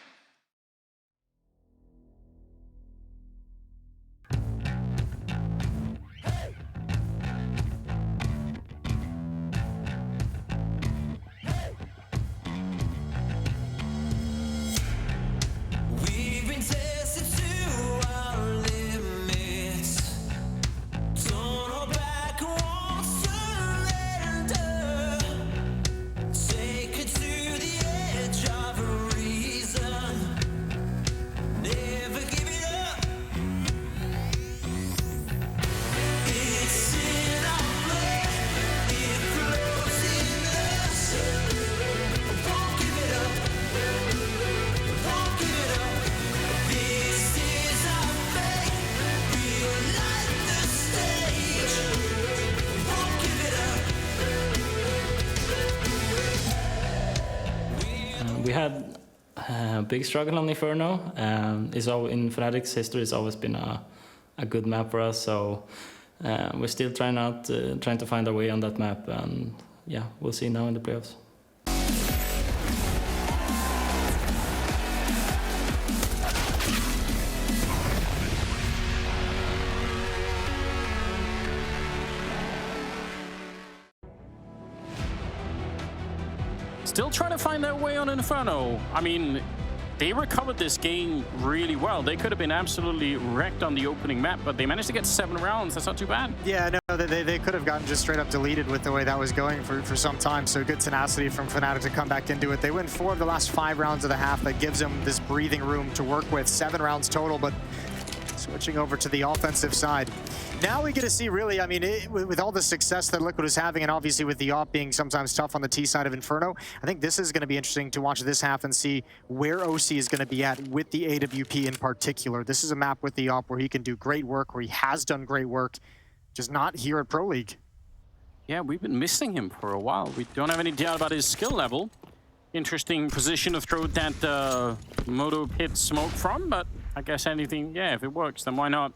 big struggle on Inferno. In Fnatic's history, it's always been a good map for us. So we're still trying to find our way on that map, and yeah, we'll see now in the playoffs. Still trying to find their way on Inferno. I mean, they recovered this game really well. They could have been absolutely wrecked on the opening map, but they managed to get 7 rounds. That's not too bad. Yeah, no, they could have gotten just straight up deleted with the way that was going for some time. So good tenacity from Fnatic to come back into it. They win 4 of the last 5 rounds of the half. That gives them this breathing room to work with. 7 rounds total, but switching over to the offensive side. Now we get to see really, I mean, with all the success that Liquid is having, and obviously with the op being sometimes tough on the T side of Inferno, I think this is going to be interesting to watch this half and see where OC is going to be at with the AWP in particular. This is a map with the op where he can do great work, where he has done great work, just not here at Pro League. Yeah, we've been missing him for a while. We don't have any doubt about his skill level. Interesting position to throw that Moto pit smoke from, but I guess anything, yeah, if it works, then why not?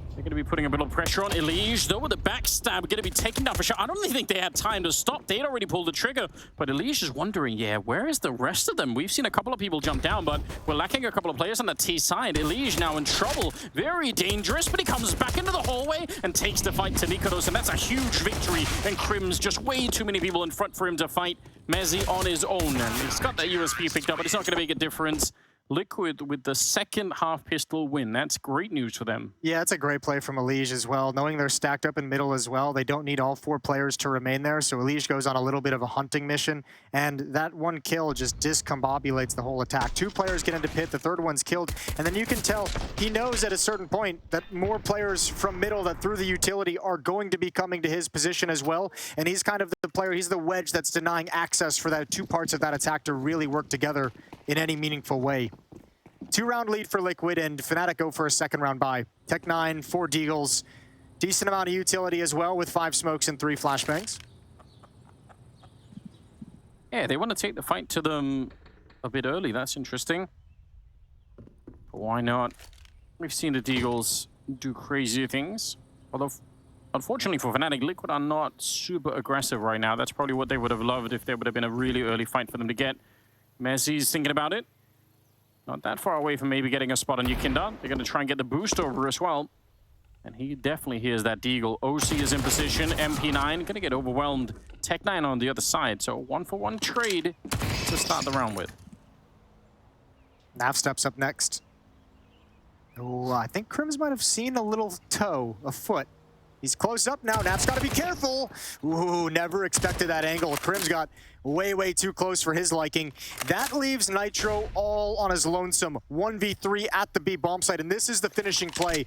They're going to be putting a bit of pressure on EliGE, though, with the backstab, going to be taken down for sure. I don't really think they had time to stop. They'd already pulled the trigger, but EliGE is wondering, yeah, where is the rest of them? We've seen a couple of people jump down, but we're lacking a couple of players on the T side. EliGE now in trouble. Very dangerous, but he comes back into the hallway and takes the fight to nicoodoz, and that's a huge victory. And KRIMZ, just way too many people in front for him to fight mezii on his own. And he's got that USP picked up, but it's not going to make a difference. Liquid with the second half pistol win. That's great news for them. Yeah, it's a great play from EliGE as well. Knowing they're stacked up in middle as well, they don't need all 4 players to remain there, so EliGE goes on a little bit of a hunting mission, and that 1 kill just discombobulates the whole attack. 2 players get into pit, the 3rd one's killed, and then you can tell he knows at a certain point that more players from middle that through the utility are going to be coming to his position as well, and he's kind of the player, he's the wedge that's denying access for that 2 parts of that attack to really work together in any meaningful way. 2-round lead for Liquid, and Fnatic go for a 2nd round bye. Tech9, 4 deagles. Decent amount of utility as well with 5 smokes and 3 flashbangs. Yeah, they want to take the fight to them a bit early. That's interesting. But why not? We've seen the deagles do crazier things. Although, unfortunately for Fnatic, Liquid are not super aggressive right now. That's probably what they would have loved if there would have been a really early fight for them to get. mezii thinking about it. Not that far away from maybe getting a spot on nicoodoz. They're going to try and get the boost over as well. And he definitely hears that deagle. OC is in position. MP9 going to get overwhelmed. Tech9 on the other side. So 1-for-1 trade to start the round with. Nav steps up next. Oh, I think KRIMZ might have seen a little toe, a foot. He's close up now. Nav's got to be careful. Ooh, never expected that angle. KRIMZ got way too close for his liking. That leaves Nitro all on his lonesome. 1v3 at the B bomb site, and this is the finishing play.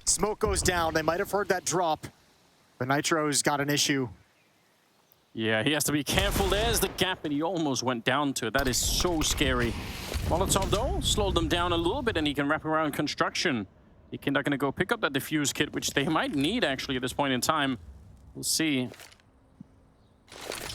Smoke goes down. They might have heard that drop, but Nitro's got an issue. Yeah, he has to be careful. There's the gap, and he almost went down to it. That is so scary. Molotov, though, slowed them down a little bit, and he can wrap around construction. nicoodoz going to go pick up that defuse kit, which they might need, actually, at this point in time. We'll see.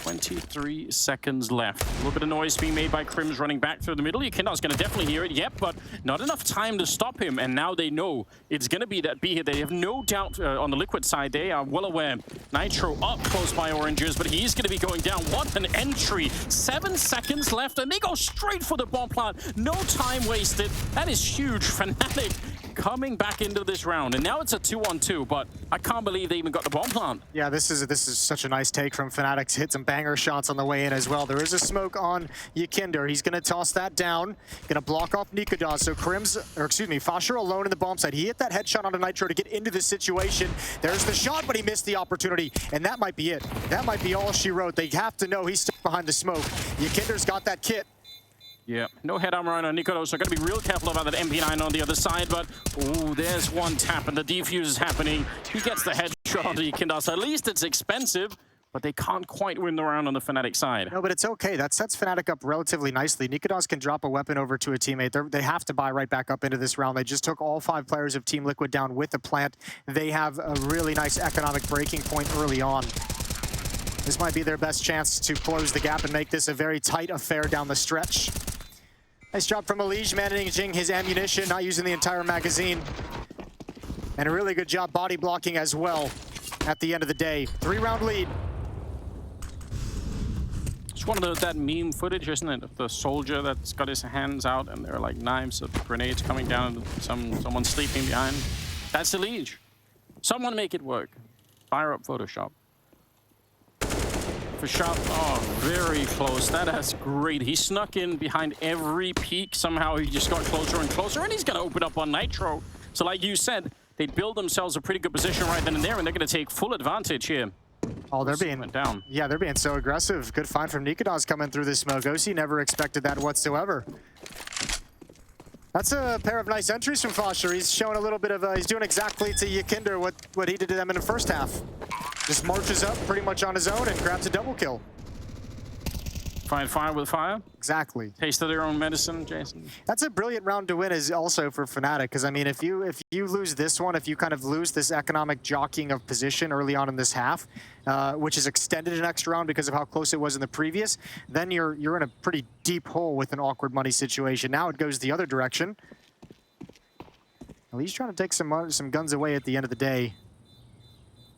23 seconds left. A little bit of noise being made by KRIMZ running back through the middle. nicoodoz going to definitely hear it, yep, but not enough time to stop him. And now they know it's going to be that B here. They have no doubt on the Liquid side. They are well aware. Nitro up close by oranges, but he's going to be going down. What an entry. 7 seconds left, and they go straight for the bomb plant. No time wasted. That is huge. Fnatic coming back into this round, and now it's a 2-on-2, but I can't believe they even got the bomb plant. Yeah, this is such a nice take from Fnatic to hit some banger shots on the way in as well. There is a smoke on nicoodoz. He's going to toss that down, going to block off nicoodoz. So Fasher alone in the bomb site. He hit that headshot onto Nitro to get into this situation. There's the shot, but he missed the opportunity, and that might be it. That might be all she wrote. They have to know he's stuck behind the smoke. nicoodoz got that kit. Yeah, no head armor on nicoodoz, so got to be real careful about that MP9 on the other side, but ooh, there's one tap and the defuse is happening. He gets the headshot onto nicoodoz. At least it's expensive, but they can't quite win the round on the Fnatic side. No, but it's okay. That sets Fnatic up relatively nicely. nicoodoz can drop a weapon over to a teammate. They have to buy right back up into this round. They just took all 5 players of Team Liquid down with the plant. They have a really nice economic breaking point early on. This might be their best chance to close the gap and make this a very tight affair down the stretch. Nice job from EliGE managing his ammunition, not using the entire magazine. And a really good job body blocking as well at the end of the day. 3-round lead. It's one of that meme footage, isn't it? Of the soldier that's got his hands out and there are like knives of grenades coming down and someone sleeping behind. That's EliGE. Someone make it work. Fire up Photoshop. For shot, oh, very close. That's great. He snuck in behind every peak. Somehow he just got closer and closer, and he's going to open up on Nitro. So like you said, they build themselves a pretty good position right then and there, and they're going to take full advantage here. Oh, they're being down. Yeah, they're being so aggressive. Good find from nicoodoz coming through this smoke. OC never expected that whatsoever. That's a pair of nice entries from Foster. He's showing a little bit of, he's doing exactly to Yikinder what he did to them in the first half. Just marches up pretty much on his own and grabs a double kill. Find fire with fire. Exactly. Taste of their own medicine, Jason. That's a brilliant round to win is also for fnatic, because I mean, if you lose this one, if you kind of lose this economic jockeying of position early on in this half, which is extended an extra round because of how close it was in the previous, then you're in a pretty deep hole with an awkward money situation. Now it goes the other direction. Well, he's trying to take some guns away at the end of the day.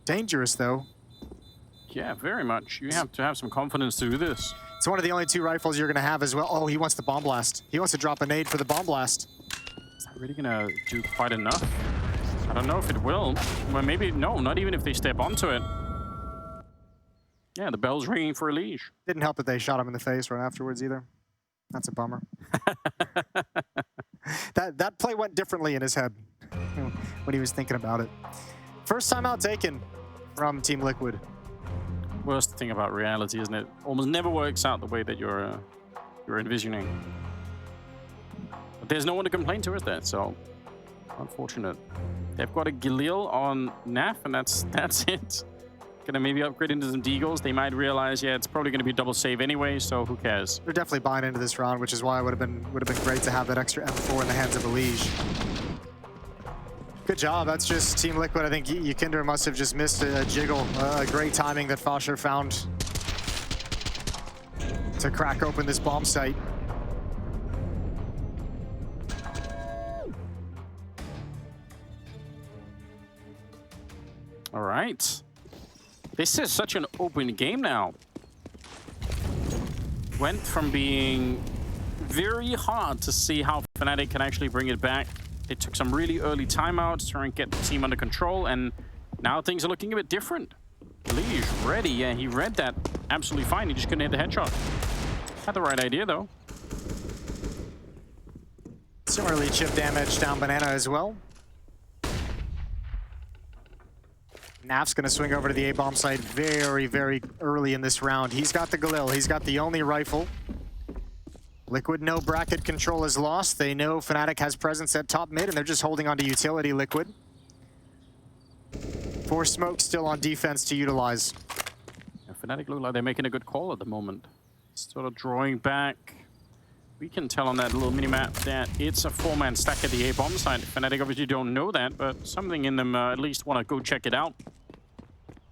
Dangerous though. Yeah, very much. You have to have some confidence to do this. It's one of the only 2 rifles you're going to have as well. Oh, he wants the bomb blast. He wants to drop a nade for the bomb blast. Is that really going to do quite enough? I don't know if it will. Well, maybe, no, not even if they step onto it. Yeah, the bell's ringing for EliGE. Didn't help that they shot him in the face right afterwards either. That's a bummer. that play went differently in his head when he was thinking about it. First time out taken from Team Liquid. Worst thing about reality, isn't it? Almost never works out the way that you're envisioning. But there's no one to complain to, is there? So, unfortunate. They've got a Galil on Naf, and that's it. Gonna maybe upgrade into some Deagles. They might realize, yeah, it's probably gonna be a double save anyway, so who cares? They're definitely buying into this round, which is why it would have been great to have that extra M4 in the hands of EliGE. Good job. That's just Team Liquid. I think Yikinder must have just missed a jiggle. Great timing that Foster found to crack open this bomb site. All right. This is such an open game now. Went from being very hard to see how fnatic can actually bring it back. They took some really early timeouts to try and get the team under control, and now things are looking a bit different. EliGE ready, yeah, he read that absolutely fine. He just couldn't hit the headshot. Had the right idea, though. Similarly, chip damage down Banana as well. Naf's going to swing over to the A-bomb site very, very early in this round. He's got the Galil. He's got the only rifle. Liquid, no bracket control is lost. They know fnatic has presence at top mid, and they're just holding on to utility, Liquid. 4 smokes still on defense to utilize. Yeah, fnatic look like they're making a good call at the moment. Sort of drawing back. We can tell on that little mini-map that it's a 4-man stack at the A-bomb side. fnatic obviously don't know that, but something in them at least want to go check it out.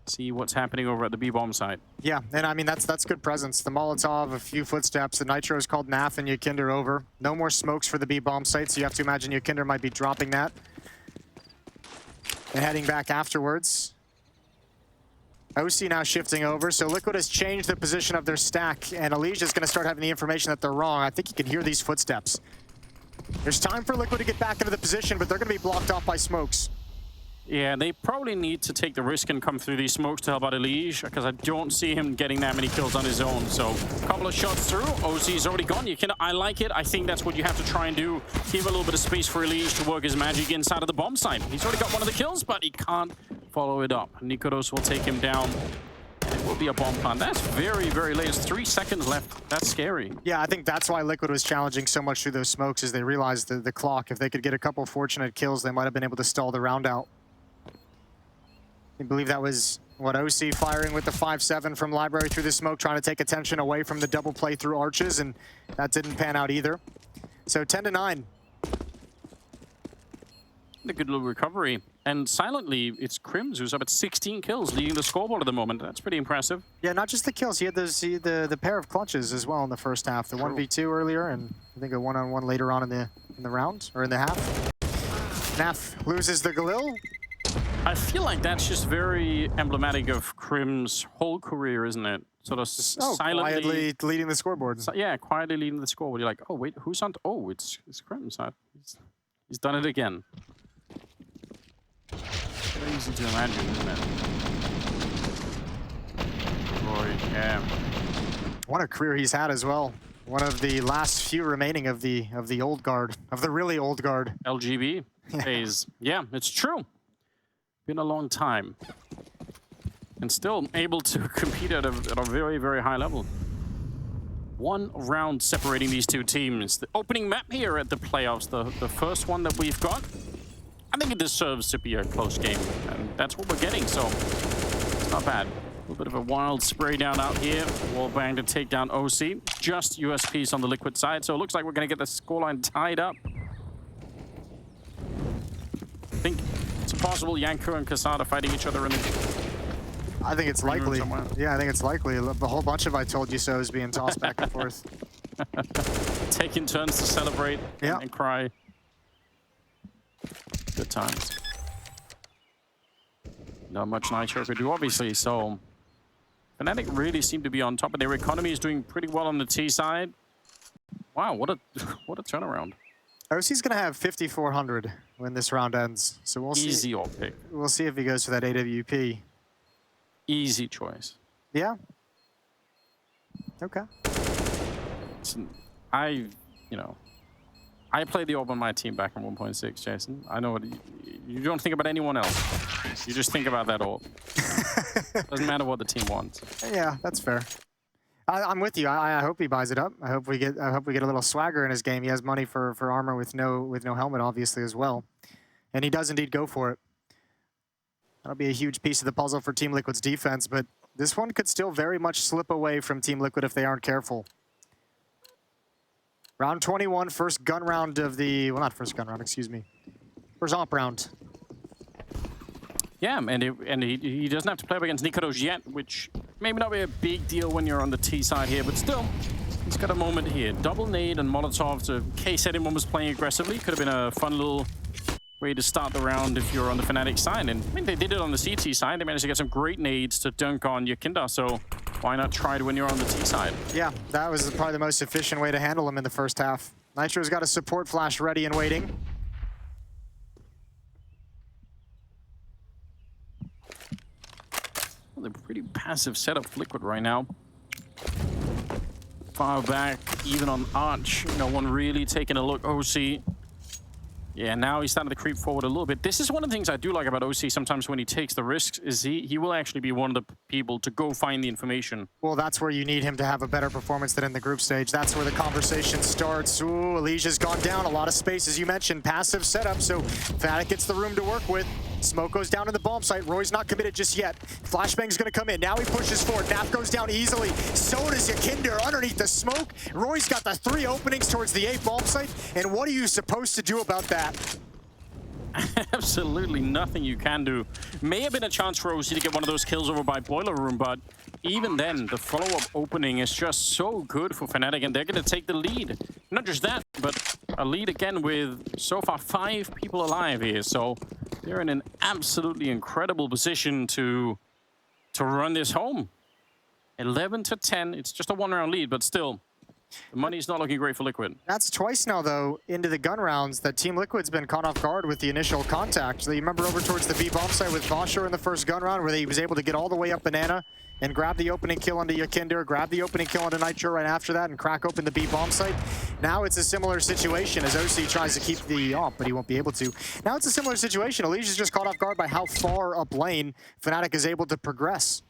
See what's happening over at the B-bomb side. Yeah, and I mean, that's good presence. The Molotov, a few footsteps. The Nitro's called Naf and Yikinder over. No more smokes for the B-bomb site, so you have to imagine Yikinder might be dropping that and heading back afterwards. OC now shifting over, so Liquid has changed the position of their stack, and EliGE is going to start having the information that they're wrong. I think you can hear these footsteps. There's time for Liquid to get back into the position, but they're going to be blocked off by smokes. Yeah, they probably need to take the risk and come through these smokes to help out EliGE, because I don't see him getting that many kills on his own. So, a couple of shots through. OC's already gone. I like it. I think that's what you have to try and do. Give a little bit of space for EliGE to work his magic inside of the bomb site. He's already got one of the kills, but he can't follow it up. nicoodoz will take him down. And it will be a bomb plant. That's very, very late. It's 3 seconds left. That's scary. Yeah, I think that's why Liquid was challenging so much through those smokes, is they realized the clock. If they could get a couple fortunate kills, they might have been able to stall the round out. I believe that was, what, OC firing with the 5-7 from Library through the smoke, trying to take attention away from the double play through arches, and that didn't pan out either. So 10-9. A good little recovery. And silently, it's KRIMZ who's up at 16 kills, leading the scoreboard at the moment. That's pretty impressive. Yeah, not just the kills. He had the pair of clutches as well in the first half. The 1v2 earlier, and I think a 1-on-1 later on in the round, or in the half. Naf loses the Galil. I feel like that's just very emblematic of KRIMZ's whole career, isn't it? Sort of silently quietly leading the scoreboard. Yeah, quietly leading the scoreboard. You're like, oh wait, who's on? Oh, it's KRIMZ. He's done it again. Very easy to imagine, isn't it? roeJ, yeah. What a career he's had as well. One of the last few remaining of the old guard, of the really old guard. LGB phase. Yeah, it's true. Been a long time. And still able to compete at a very, very high level. One round separating these two teams. The opening map here at the playoffs, the first one that we've got. I think it deserves to be a close game, and that's what we're getting, so it's not bad. A little bit of a wild spray down out here. Wallbang to take down OC. Just USPs on the Liquid side, so it looks like we're going to get the scoreline tied up. I think it's possible Yanko and Casada fighting each other in the... I think it's likely. Yeah, I think it's likely. A whole bunch of I told you so's being tossed back and forth. Taking turns to celebrate and cry. Good times. Not much Nitro could do, obviously, so... fnatic really seem to be on top, and their economy is doing pretty well on the T side. Wow, what a turnaround. OC's going to have 5,400 when this round ends, so we'll see. Easy all pick. We'll see if he goes for that AWP. Easy choice. Yeah. Okay. Listen, I played the AWP on my team back in 1.6, Jason. I know what you don't think about anyone else. You just think about that AWP. Doesn't matter what the team wants. Yeah, that's fair. I'm with you. I hope he buys it up. I hope we get a little swagger in his game. He has money for armor with no helmet, obviously, as well, and he does indeed go for it. That'll be a huge piece of the puzzle for Team Liquid's defense, but this one could still very much slip away from Team Liquid if they aren't careful. Round 21, first gun round of the... well, not first gun round, excuse me. First AWP round. Yeah, and he doesn't have to play up against nicoodoz yet, which maybe not be a big deal when you're on the T side here, but still, he's got a moment here. Double nade and Molotov to case anyone was playing aggressively. Could have been a fun little way to start the round if you're on the fnatic side. And I mean, they did it on the CT side. They managed to get some great nades to dunk on Yakinda, so why not try it when you're on the T side? Yeah, that was probably the most efficient way to handle him in the first half. Nitro's got a support flash ready and waiting. Well, they're pretty passive setup for Liquid right now. Far back, even on Arch, no one really taking a look. OC. Yeah, now he's starting to creep forward a little bit. This is one of the things I do like about OC sometimes when he takes the risks, is he will actually be one of the people to go find the information. Well, that's where you need him to have a better performance than in the group stage. That's where the conversation starts. Ooh, EliGE's gone down. A lot of space, as you mentioned. Passive setup, so fnatic gets the room to work with. Smoke goes down in the bomb site. roeJ's not committed just yet. Flashbang's gonna come in. Now he pushes forward. Naf goes down easily. So does Yakinda underneath the smoke. roeJ's got the 3 openings towards the A bomb site. And what are you supposed to do about that? Absolutely nothing you can do. May have been a chance for OC to get one of those kills over by Boiler Room, but even then, the follow-up opening is just so good for fnatic, and they're going to take the lead. Not just that, but a lead again with, so far, 5 people alive here. So they're in an absolutely incredible position to run this home. 11-10, it's just a 1-round lead, but still, the money's not looking great for Liquid. That's twice now, though, into the gun rounds that Team Liquid's been caught off guard with the initial contact. So you remember over towards the B bomb site with Vosher in the first gun round, where he was able to get all the way up Banana and grab the opening kill onto Yakinda, grab the opening kill onto Nitro right after that, and crack open the B bomb site. Now it's a similar situation as OC tries to keep the AWP, but he won't be able to. Now it's a similar situation. EliGE's just caught off guard by how far up lane fnatic is able to progress.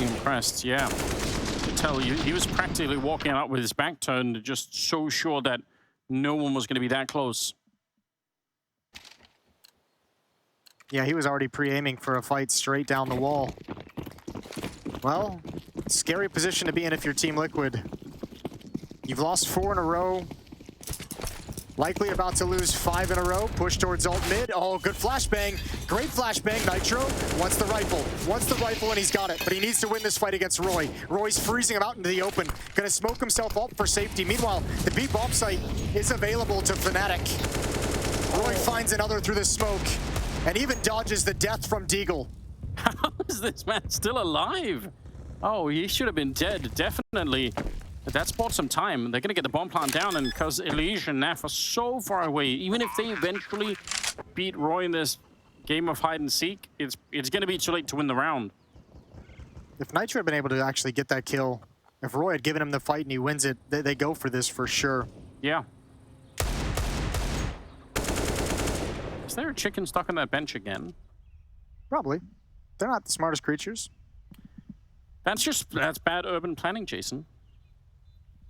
Impressed, yeah. You can tell he was practically walking out with his back turned, just so sure that no one was going to be that close. Yeah, he was already pre-aiming for a fight straight down the wall. Well, scary position to be in if you're Team Liquid. You've lost 4 in a row. Likely about to lose 5 in a row. Push towards ult mid. Oh, good flashbang. Great flashbang. Nitro wants the rifle, and he's got it. But he needs to win this fight against roeJ. roeJ's freezing him out into the open. Gonna smoke himself up for safety. Meanwhile, the B bomb site is available to fnatic. roeJ finds another through the smoke, and even dodges the death from Deagle. How is this man still alive? Oh, he should have been dead, definitely. But that's bought some time. They're going to get the bomb plant down, and because EliGE and Naf are so far away, even if they eventually beat roeJ in this game of hide and seek, it's going to be too late to win the round. If Nitro had been able to actually get that kill, if roeJ had given him the fight and he wins it, they go for this for sure. Yeah. Is there a chicken stuck on that bench again? Probably. They're not the smartest creatures. That's bad urban planning, Jason.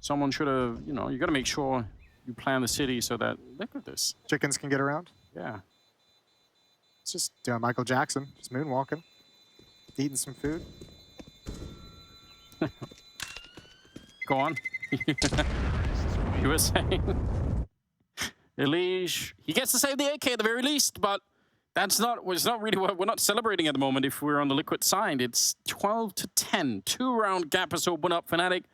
Someone should have, you know, you got to make sure you plan the city so that, look at this. Chickens can get around. Yeah. It's just Michael Jackson, just moonwalking, eating some food. Go on. You were saying. EliGE, he gets to save the AK at the very least, but it's not really what we're not celebrating at the moment if we're on the Liquid side. It's 12-10. 2-round gap has opened up. fnatic,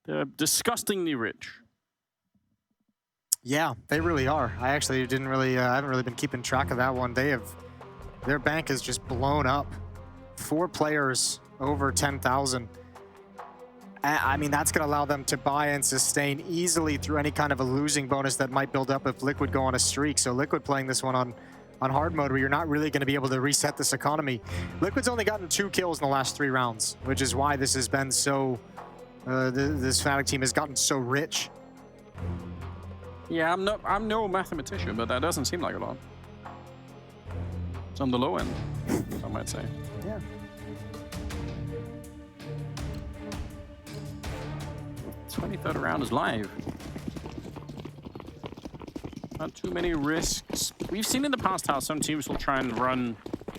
they're disgustingly rich. Yeah, they really are. I actually I haven't really been keeping track of that one. Their bank is just blown up. 4 players over 10,000. I mean, that's going to allow them to buy and sustain easily through any kind of a losing bonus that might build up if Liquid go on a streak. So Liquid playing this one on hard mode where you're not really going to be able to reset this economy. Liquid's only gotten 2 kills in the last 3 rounds, which is why this has been so... this fnatic team has gotten so rich. Yeah, I'm no mathematician, but that doesn't seem like a lot. It's on the low end, some might say. Yeah. The 23rd round is live. Not too many risks. We've seen in the past how some teams will try and run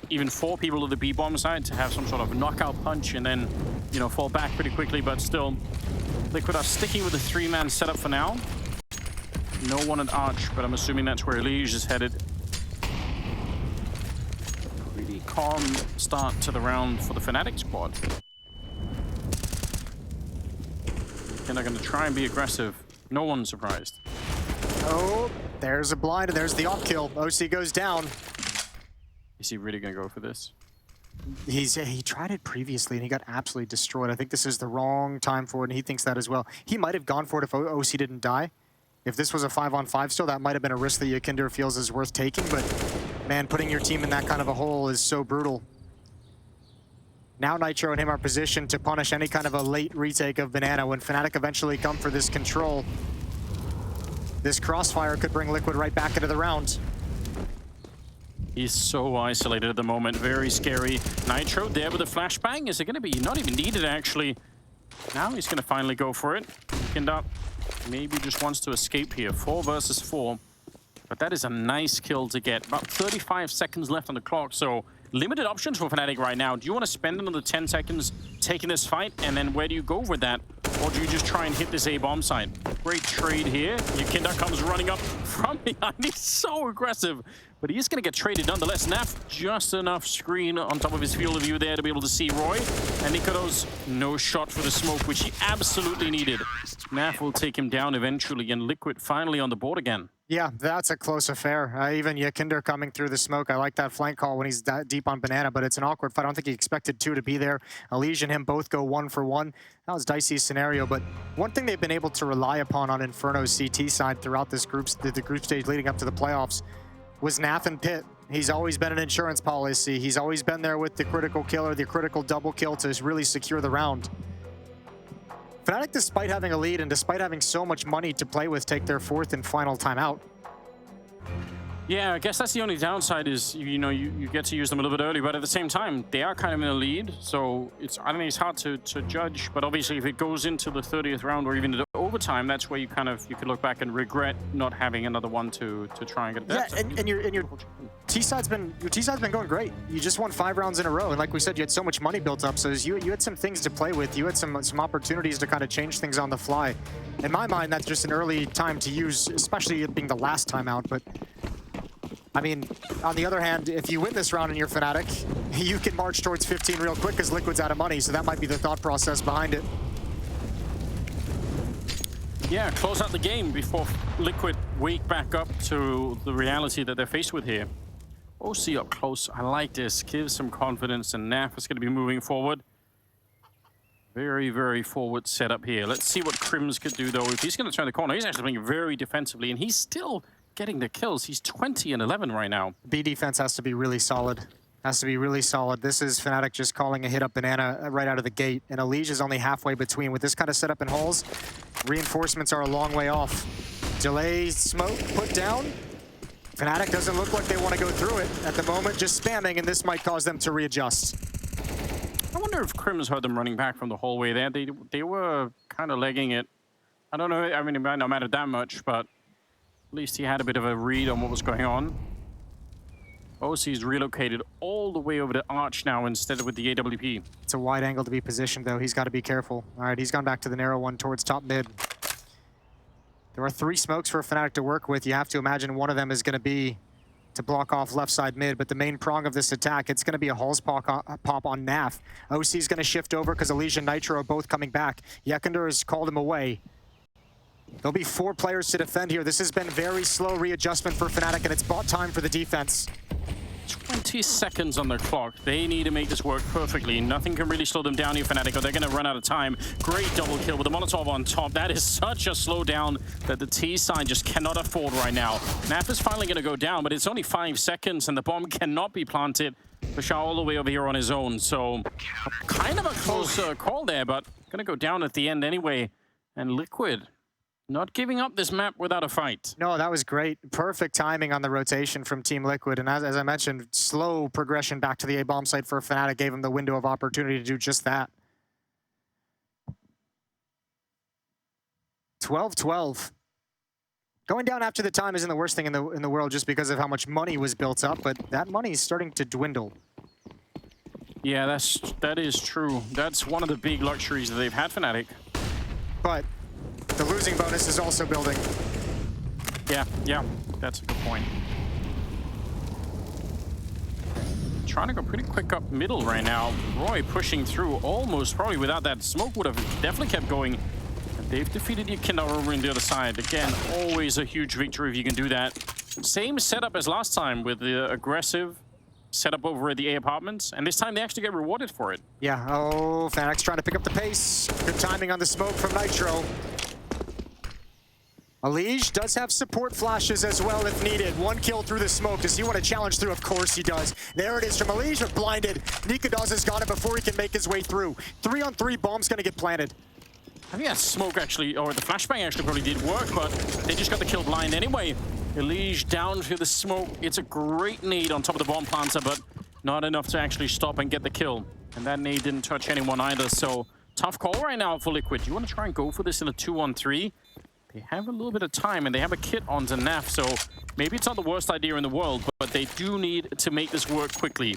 even 4 people to the B-bomb side to have some sort of knockout punch and then, you know, fall back pretty quickly, but still, Liquid are sticking with the 3-man setup for now. No one at Arch, but I'm assuming that's where EliGE is headed. Pretty calm start to the round for the fnatic squad. And they're going to try and be aggressive. No one's surprised. Oh, there's a blind, and there's the off kill. OC goes down. Is he really going to go for this? He tried it previously, and he got absolutely destroyed. I think this is the wrong time for it, and he thinks that as well. He might have gone for it if OC didn't die. If this was a 5-on-5 still, that might have been a risk that Yakinder feels is worth taking, but man, putting your team in that kind of a hole is so brutal. Now Nitro and him are positioned to punish any kind of a late retake of Banana when fnatic eventually come for this control. This crossfire could bring Liquid right back into the round. He's so isolated at the moment, very scary. Nitro there with a flashbang. Is it going to be not even needed, actually? Now he's going to finally go for it. Kindop maybe just wants to escape here. 4 versus 4. But that is a nice kill to get. About 35 seconds left on the clock, so limited options for fnatic right now. Do you want to spend another 10 seconds taking this fight? And then where do you go with that? Or do you just try and hit this A-bomb site? Great trade here. Yakinder comes running up from behind. He's so aggressive. But he is going to get traded nonetheless. Naf, just enough screen on top of his field of view there to be able to see roeJ. And nicoodoz, no shot for the smoke, which he absolutely needed. Naf will take him down eventually, and Liquid finally on the board again. Yeah, that's a close affair. Even Yakinder coming through the smoke. I like that flank call when he's that deep on Banana, but it's an awkward fight. I don't think he expected 2 to be there. EliGE and him both go 1 for 1. That was dicey scenario, but one thing they've been able to rely upon on Inferno's CT side throughout this the group stage leading up to the playoffs was Naf and Pit. He's always been an insurance policy. He's always been there with the critical kill or the critical double kill to really secure the round. fnatic, despite having a lead and despite having so much money to play with, take their 4th and final timeout. Yeah, I guess that's the only downside is, you know, you get to use them a little bit early, but at the same time, they are kind of in a lead, so I don't know, it's hard to judge, but obviously if it goes into the 30th round or even the overtime, that's where you could look back and regret not having another one to try and get it. Yeah, and your T-side's been going great. You just won 5 rounds in a row, and like we said, you had so much money built up, so you had some things to play with. You had some opportunities to kind of change things on the fly. In my mind, that's just an early time to use, especially it being the last time out, but I mean, on the other hand, if you win this round and you're Fnatic, you can march towards 15 real quick because Liquid's out of money, so that might be the thought process behind it. Yeah, close out the game before Liquid wake back up to the reality that they're faced with here. OC up close, I like this. Gives some confidence, and Naf is going to be moving forward. Very, very forward setup here. Let's see what KRIMZ could do, though. If he's going to turn the corner, he's actually playing very defensively, and he's still getting the kills. He's 20 and 11 right now. B defense has to be really solid. Has to be really solid. This is Fnatic just calling a hit up banana right out of the gate, and EliGE is only halfway between. With this kind of setup in halls, reinforcements are a long way off. Delay smoke put down. Fnatic doesn't look like they want to go through it at the moment, just spamming, and this might cause them to readjust. I wonder if KRIMZ heard them running back from the hallway there. They were kind of legging it. I don't know, I mean, it might not matter that much, but at least he had a bit of a read on what was going on. OC's relocated all the way over to Arch now instead of with the AWP. It's a wide angle to be positioned, though. He's got to be careful. All right, he's gone back to the narrow one towards top mid. There are 3 smokes for Fnatic to work with. You have to imagine one of them is going to be to block off left side mid, but the main prong of this attack, it's going to be a Halls pop on Naf. OC's going to shift over because EliGE and Nitro are both coming back. Yekender has called him away. There'll be 4 players to defend here. This has been very slow readjustment for Fnatic, and it's bought time for the defense. 20 seconds on their clock. They need to make this work perfectly. Nothing can really slow them down here, Fnatic, or they're going to run out of time. Great double kill with the Molotov on top. That is such a slowdown that the T side just cannot afford right now. Naf is finally going to go down, but it's only 5 seconds, and the bomb cannot be planted. Bashar all the way over here on his own, so kind of a close call there, but going to go down at the end anyway. And Liquid not giving up this map without a fight. No, that was great. Perfect timing on the rotation from Team Liquid. And as I mentioned, slow progression back to the A-bomb site for Fnatic gave him the window of opportunity to do just that. 12-12. Going down after the time isn't the worst thing in the world just because of how much money was built up, but that money is starting to dwindle. Yeah, that is true. That's one of the big luxuries that they've had, Fnatic. But the losing bonus is also building. Yeah, that's a good point. Trying to go pretty quick up middle right now. roeJ pushing through almost, probably without that smoke would have definitely kept going. And they've defeated Yekender over on the other side. Again, always a huge victory if you can do that. Same setup as last time with the aggressive setup over at the A apartments, and this time they actually get rewarded for it. Yeah, oh, Fnatic's trying to pick up the pace. Good timing on the smoke from Nitro. EliGE does have support flashes as well if needed. 1 kill through the smoke. Does he want to challenge through? Of course he does. There it is from EliGE, but blinded. nicoodoz has got it before he can make his way through. 3-on-3 bomb's going to get planted. I think that smoke actually, or the flashbang actually probably did work, but they just got the kill blind anyway. EliGE down through the smoke. It's a great nade on top of the bomb planter, but not enough to actually stop and get the kill. And that nade didn't touch anyone either, so tough call right now for Liquid. You want to try and go for this in a 2-on-3? They have a little bit of time, and they have a kit onto Naf, so maybe it's not the worst idea in the world, but they do need to make this work quickly.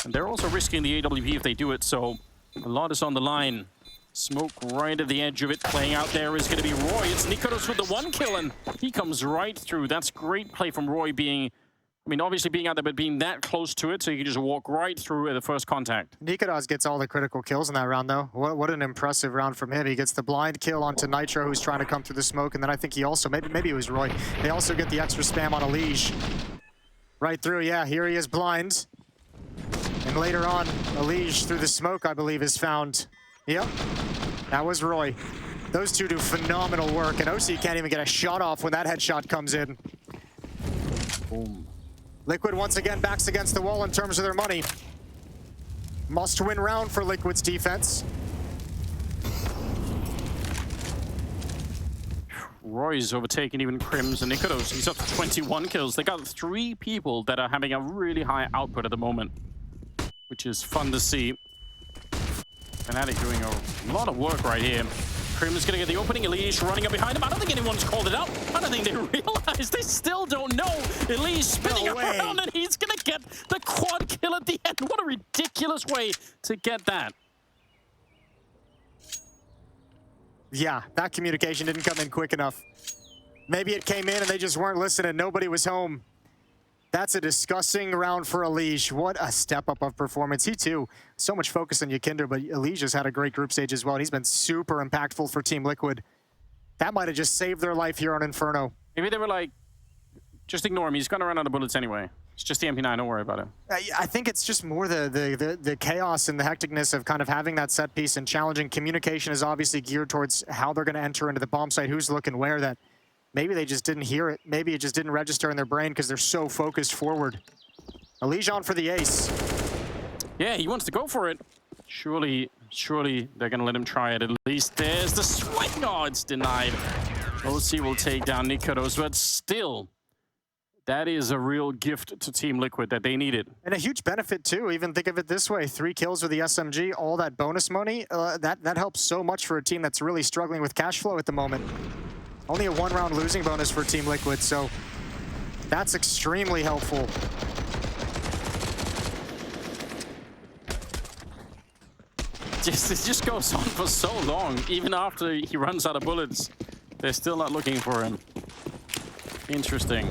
And they're also risking the AWP if they do it, so a lot is on the line. Smoke right at the edge of it. Playing out there is going to be roeJ. It's nicoodoz with the 1 kill, and he comes right through. That's great play from roeJ being, I mean, obviously being out there, but being that close to it, so you can just walk right through at the first contact. nicoodoz gets all the critical kills in that round, though. What an impressive round from him. He gets the blind kill onto Nitro, who's trying to come through the smoke, and then I think he also, maybe it was roeJ. They also get the extra spam on EliGE. Right through, yeah, here he is blind. And later on, EliGE through the smoke, I believe, is found. Yep, that was roeJ. Those two do phenomenal work, and OC can't even get a shot off when that headshot comes in. Boom. Liquid once again backs against the wall in terms of their money. Must-win round for Liquid's defense. roeJ's overtaking even KRIMZ and nicoodoz. He's up to 21 kills. They got 3 people that are having a really high output at the moment, which is fun to see. fnatic doing a lot of work right here. KRIMZ is going to get the opening. EliGE running up behind him. I don't think anyone's called it out. I don't think they realize. They still don't know. EliGE spinning around, and he's going to get the quad kill at the end. What a ridiculous way to get that. Yeah, that communication didn't come in quick enough. Maybe it came in and they just weren't listening. Nobody was home. That's a disgusting round for EliGE. What a step up of performance. He too, so much focus on Ykinder, but EliGE has had a great group stage as well. And he's been super impactful for Team Liquid. That might have just saved their life here on Inferno. Maybe they were like, just ignore him. He's going to run out of bullets anyway. It's just the MP9, don't worry about it. I think it's just more the chaos and the hecticness of kind of having that set piece and challenging. Communication is obviously geared towards how they're going to enter into the bomb site, who's looking where, that maybe they just didn't hear it. Maybe it just didn't register in their brain because they're so focused forward. EliGE on for the ace. Yeah, he wants to go for it. Surely they're going to let him try it. At least there's the swing. Oh, it's denied. OC will take down nicoodoz, but still, that is a real gift to Team Liquid that they needed. And a huge benefit too, even think of it this way, 3 kills with the SMG, all that bonus money, that helps so much for a team that's really struggling with cash flow at the moment. Only a 1-round losing bonus for Team Liquid, so that's extremely helpful. It just goes on for so long, even after he runs out of bullets. They're still not looking for him. Interesting.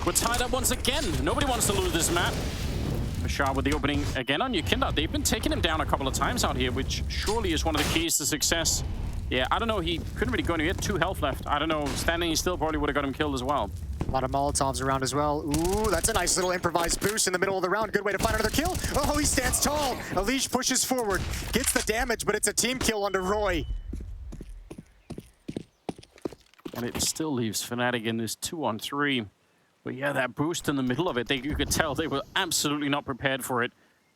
We're tied up once again. Nobody wants to lose this map. fashar with the opening again on Ykinder. They've been taking him down a couple of times out here, which surely is one of the keys to success. Yeah, I don't know. He couldn't really go anywhere. He had 2 health left. I don't know. Standing still probably would have got him killed as well. A lot of Molotovs around as well. Ooh, that's a nice little improvised boost in the middle of the round. Good way to find another kill. Oh, he stands tall. EliGE pushes forward. Gets the damage, but it's a team kill under roeJ. And it still leaves fnatic in this 2-on-3. But yeah, that boost in the middle of it, you could tell they were absolutely not prepared for it.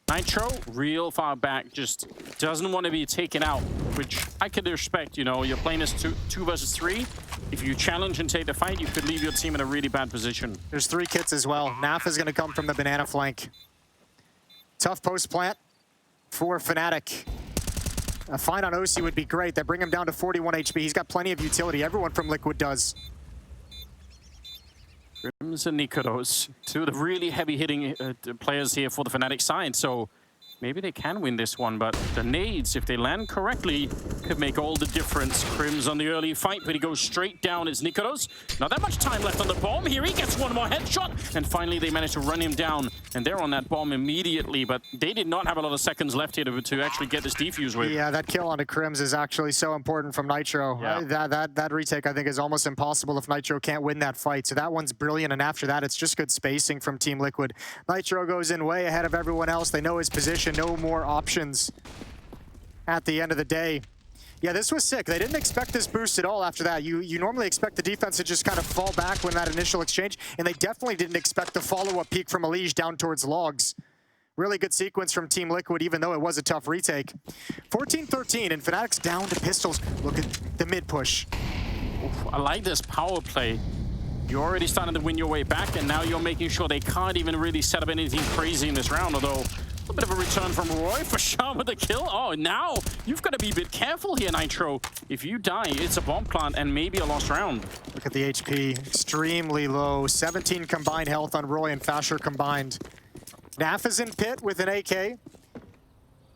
Nitro, real far back, just doesn't want to be taken out, which I could respect. You know, you're playing as 2 versus 3. If you challenge and take the fight, you could leave your team in a really bad position. There's 3 kits as well. Naf is going to come from the banana flank. Tough post plant for fnatic. A find on OC would be great. They bring him down to 41 HP. He's got plenty of utility. Everyone from Liquid does. KRIMZ and nicoodoz, 2 of the really heavy-hitting players here for the fnatic side. So maybe they can win this one, but the nades, if they land correctly, could make all the difference. KRIMZ on the early fight, but he goes straight down. It's nicoodoz. Not that much time left on the bomb. Here he gets one more headshot, and finally they manage to run him down. And they're on that bomb immediately, but they did not have a lot of seconds left here to actually get this defuse with. Yeah, that kill onto KRIMZ is actually so important from Nitro. Yeah. That retake, I think, is almost impossible if Nitro can't win that fight. So that one's brilliant, and after that, it's just good spacing from Team Liquid. Nitro goes in way ahead of everyone else. They know his position, no more options at the end of the day. Yeah, this was sick. They didn't expect this boost at all after that. You normally expect the defense to just kind of fall back when that initial exchange, and they definitely didn't expect the follow-up peak from EliGE down towards logs. Really good sequence from Team Liquid, even though it was a tough retake. 14-13, and fnatic's down to pistols. Look at the mid push. Oof, I like this power play. You're already starting to win your way back, and now you're making sure they can't even really set up anything crazy in this round, although a bit of a return from roeJ. fashar with the kill. Oh, now you've got to be a bit careful here, Nitro. If you die, it's a bomb plant and maybe a lost round. Look at the HP, extremely low. 17 combined health on roeJ and fashar combined. Naf is in pit with an AK.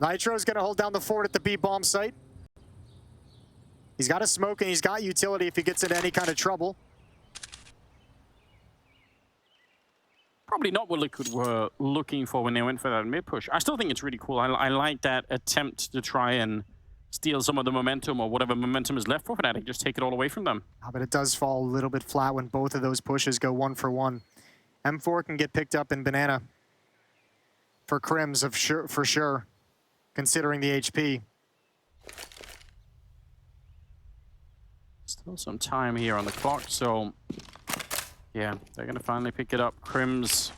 Nitro's gonna hold down the fort at the B bomb site. He's got a smoke and he's got utility if he gets into any kind of trouble. Probably not what Liquid were looking for when they went for that mid push. I still think it's really cool. I like that attempt to try and steal some of the momentum, or whatever momentum is left for fnatic. Just take it all away from them. But it does fall a little bit flat when both of those pushes go 1 for 1. M4 can get picked up in banana for KRIMZ for sure, considering the HP. Still some time here on the clock, so yeah, they're going to finally pick it up. KRIMZ.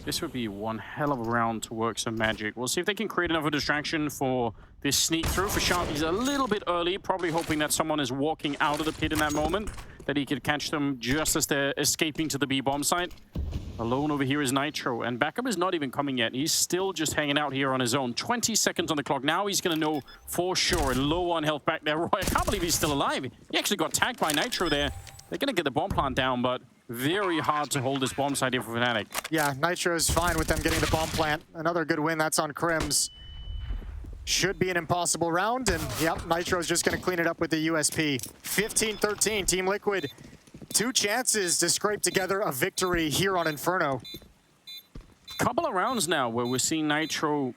This would be one hell of a round to work some magic. We'll see if they can create enough of a distraction for this sneak through. For Sharp, he's a little bit early, probably hoping that someone is walking out of the pit in that moment, that he could catch them just as they're escaping to the B bomb site. Alone over here is Nitro, and backup is not even coming yet. He's still just hanging out here on his own. 20 seconds on the clock. Now he's going to know for sure. Low on health back there. roeJ, I can't believe he's still alive. He actually got tagged by Nitro there. They're going to get the bomb plant down, but very hard to hold this bomb site here for fnatic. Yeah, Nitro's fine with them getting the bomb plant. Another good win. That's on KRIMZ. Should be an impossible round, and yep, Nitro's just going to clean it up with the USP. 15-13, Team Liquid. 2 chances to scrape together a victory here on Inferno. Couple of rounds now where we're seeing Nitro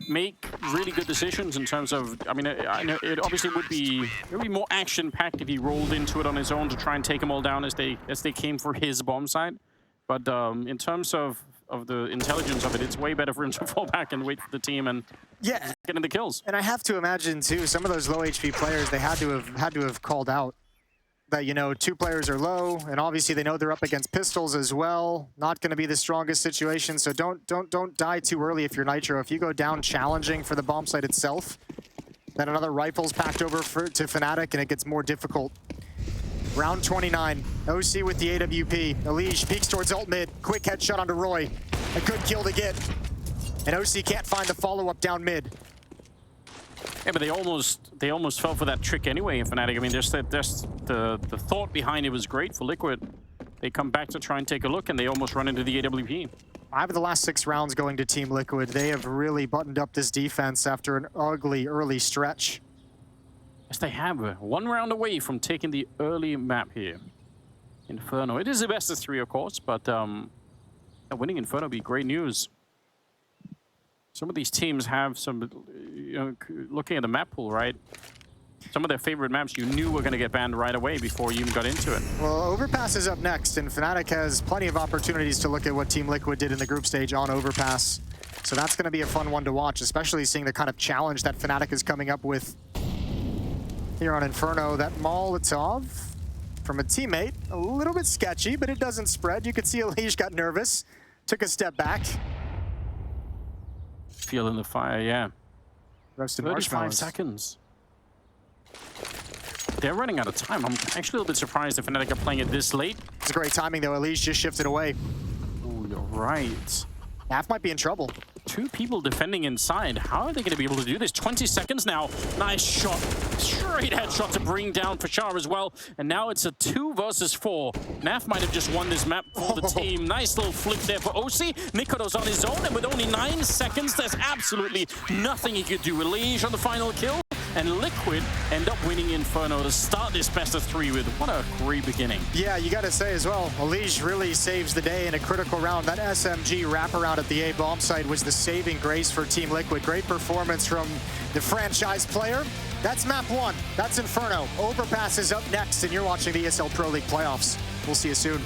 make really good decisions in terms of, I mean, I know it obviously would be more action-packed if he rolled into it on his own to try and take them all down as they came for his bomb site. But in terms of the intelligence of it, it's way better for him to fall back and wait for the team and get in the kills. And I have to imagine too, some of those low HP players, they had to have called out that, you know, 2 players are low, and obviously they know they're up against pistols as well. Not going to be the strongest situation, so don't die too early if you're Nitro. If you go down challenging for the bomb site itself, then another rifle's packed over to fnatic, and it gets more difficult. Round 29, OC with the AWP. EliGE peeks towards ult mid. Quick headshot onto roeJ. A good kill to get. And OC can't find the follow-up down mid. Yeah, but they almost fell for that trick anyway in fnatic. I mean, just the thought behind it was great for Liquid. They come back to try and take a look, and they almost run into the AWP. 5 of the last 6 rounds going to Team Liquid. They have really buttoned up this defense after an ugly early stretch. Yes, they have. 1 round away from taking the early map here. Inferno. It is the best of 3, of course, but winning Inferno would be great news. Some of these teams have some, you know, looking at the map pool, right? Some of their favorite maps you knew were going to get banned right away before you even got into it. Well, Overpass is up next, and fnatic has plenty of opportunities to look at what Team Liquid did in the group stage on Overpass. So that's going to be a fun one to watch, especially seeing the kind of challenge that fnatic is coming up with here on Inferno. That Molotov from a teammate, a little bit sketchy, but it doesn't spread. You could see EliGE got nervous, took a step back. Feeling the fire, yeah. Roasted 35 marshmallows. seconds. They're running out of time. I'm actually a little bit surprised if fnatic are playing it this late. It's great timing, though. EliGE just shifted away. Oh, you're right. Half might be in trouble. 2 people defending inside. How are they going to be able to do this? 20 seconds now. Nice shot. Straight headshot to bring down Fashar as well. And now it's a 2 versus 4. Naf might have just won this map for the team. Nice little flip there for OC. nicoodoz on his own, and with only 9 seconds, there's absolutely nothing he could do. EliGE on the final kill, and Liquid end up winning Inferno to start this best of 3 with. What a great beginning. Yeah, you got to say as well, EliGE really saves the day in a critical round. That SMG wraparound at the A bomb site was the saving grace for Team Liquid. Great performance from the franchise player. That's map 1. That's Inferno. Overpass is up next, and you're watching the ESL Pro League playoffs. We'll see you soon.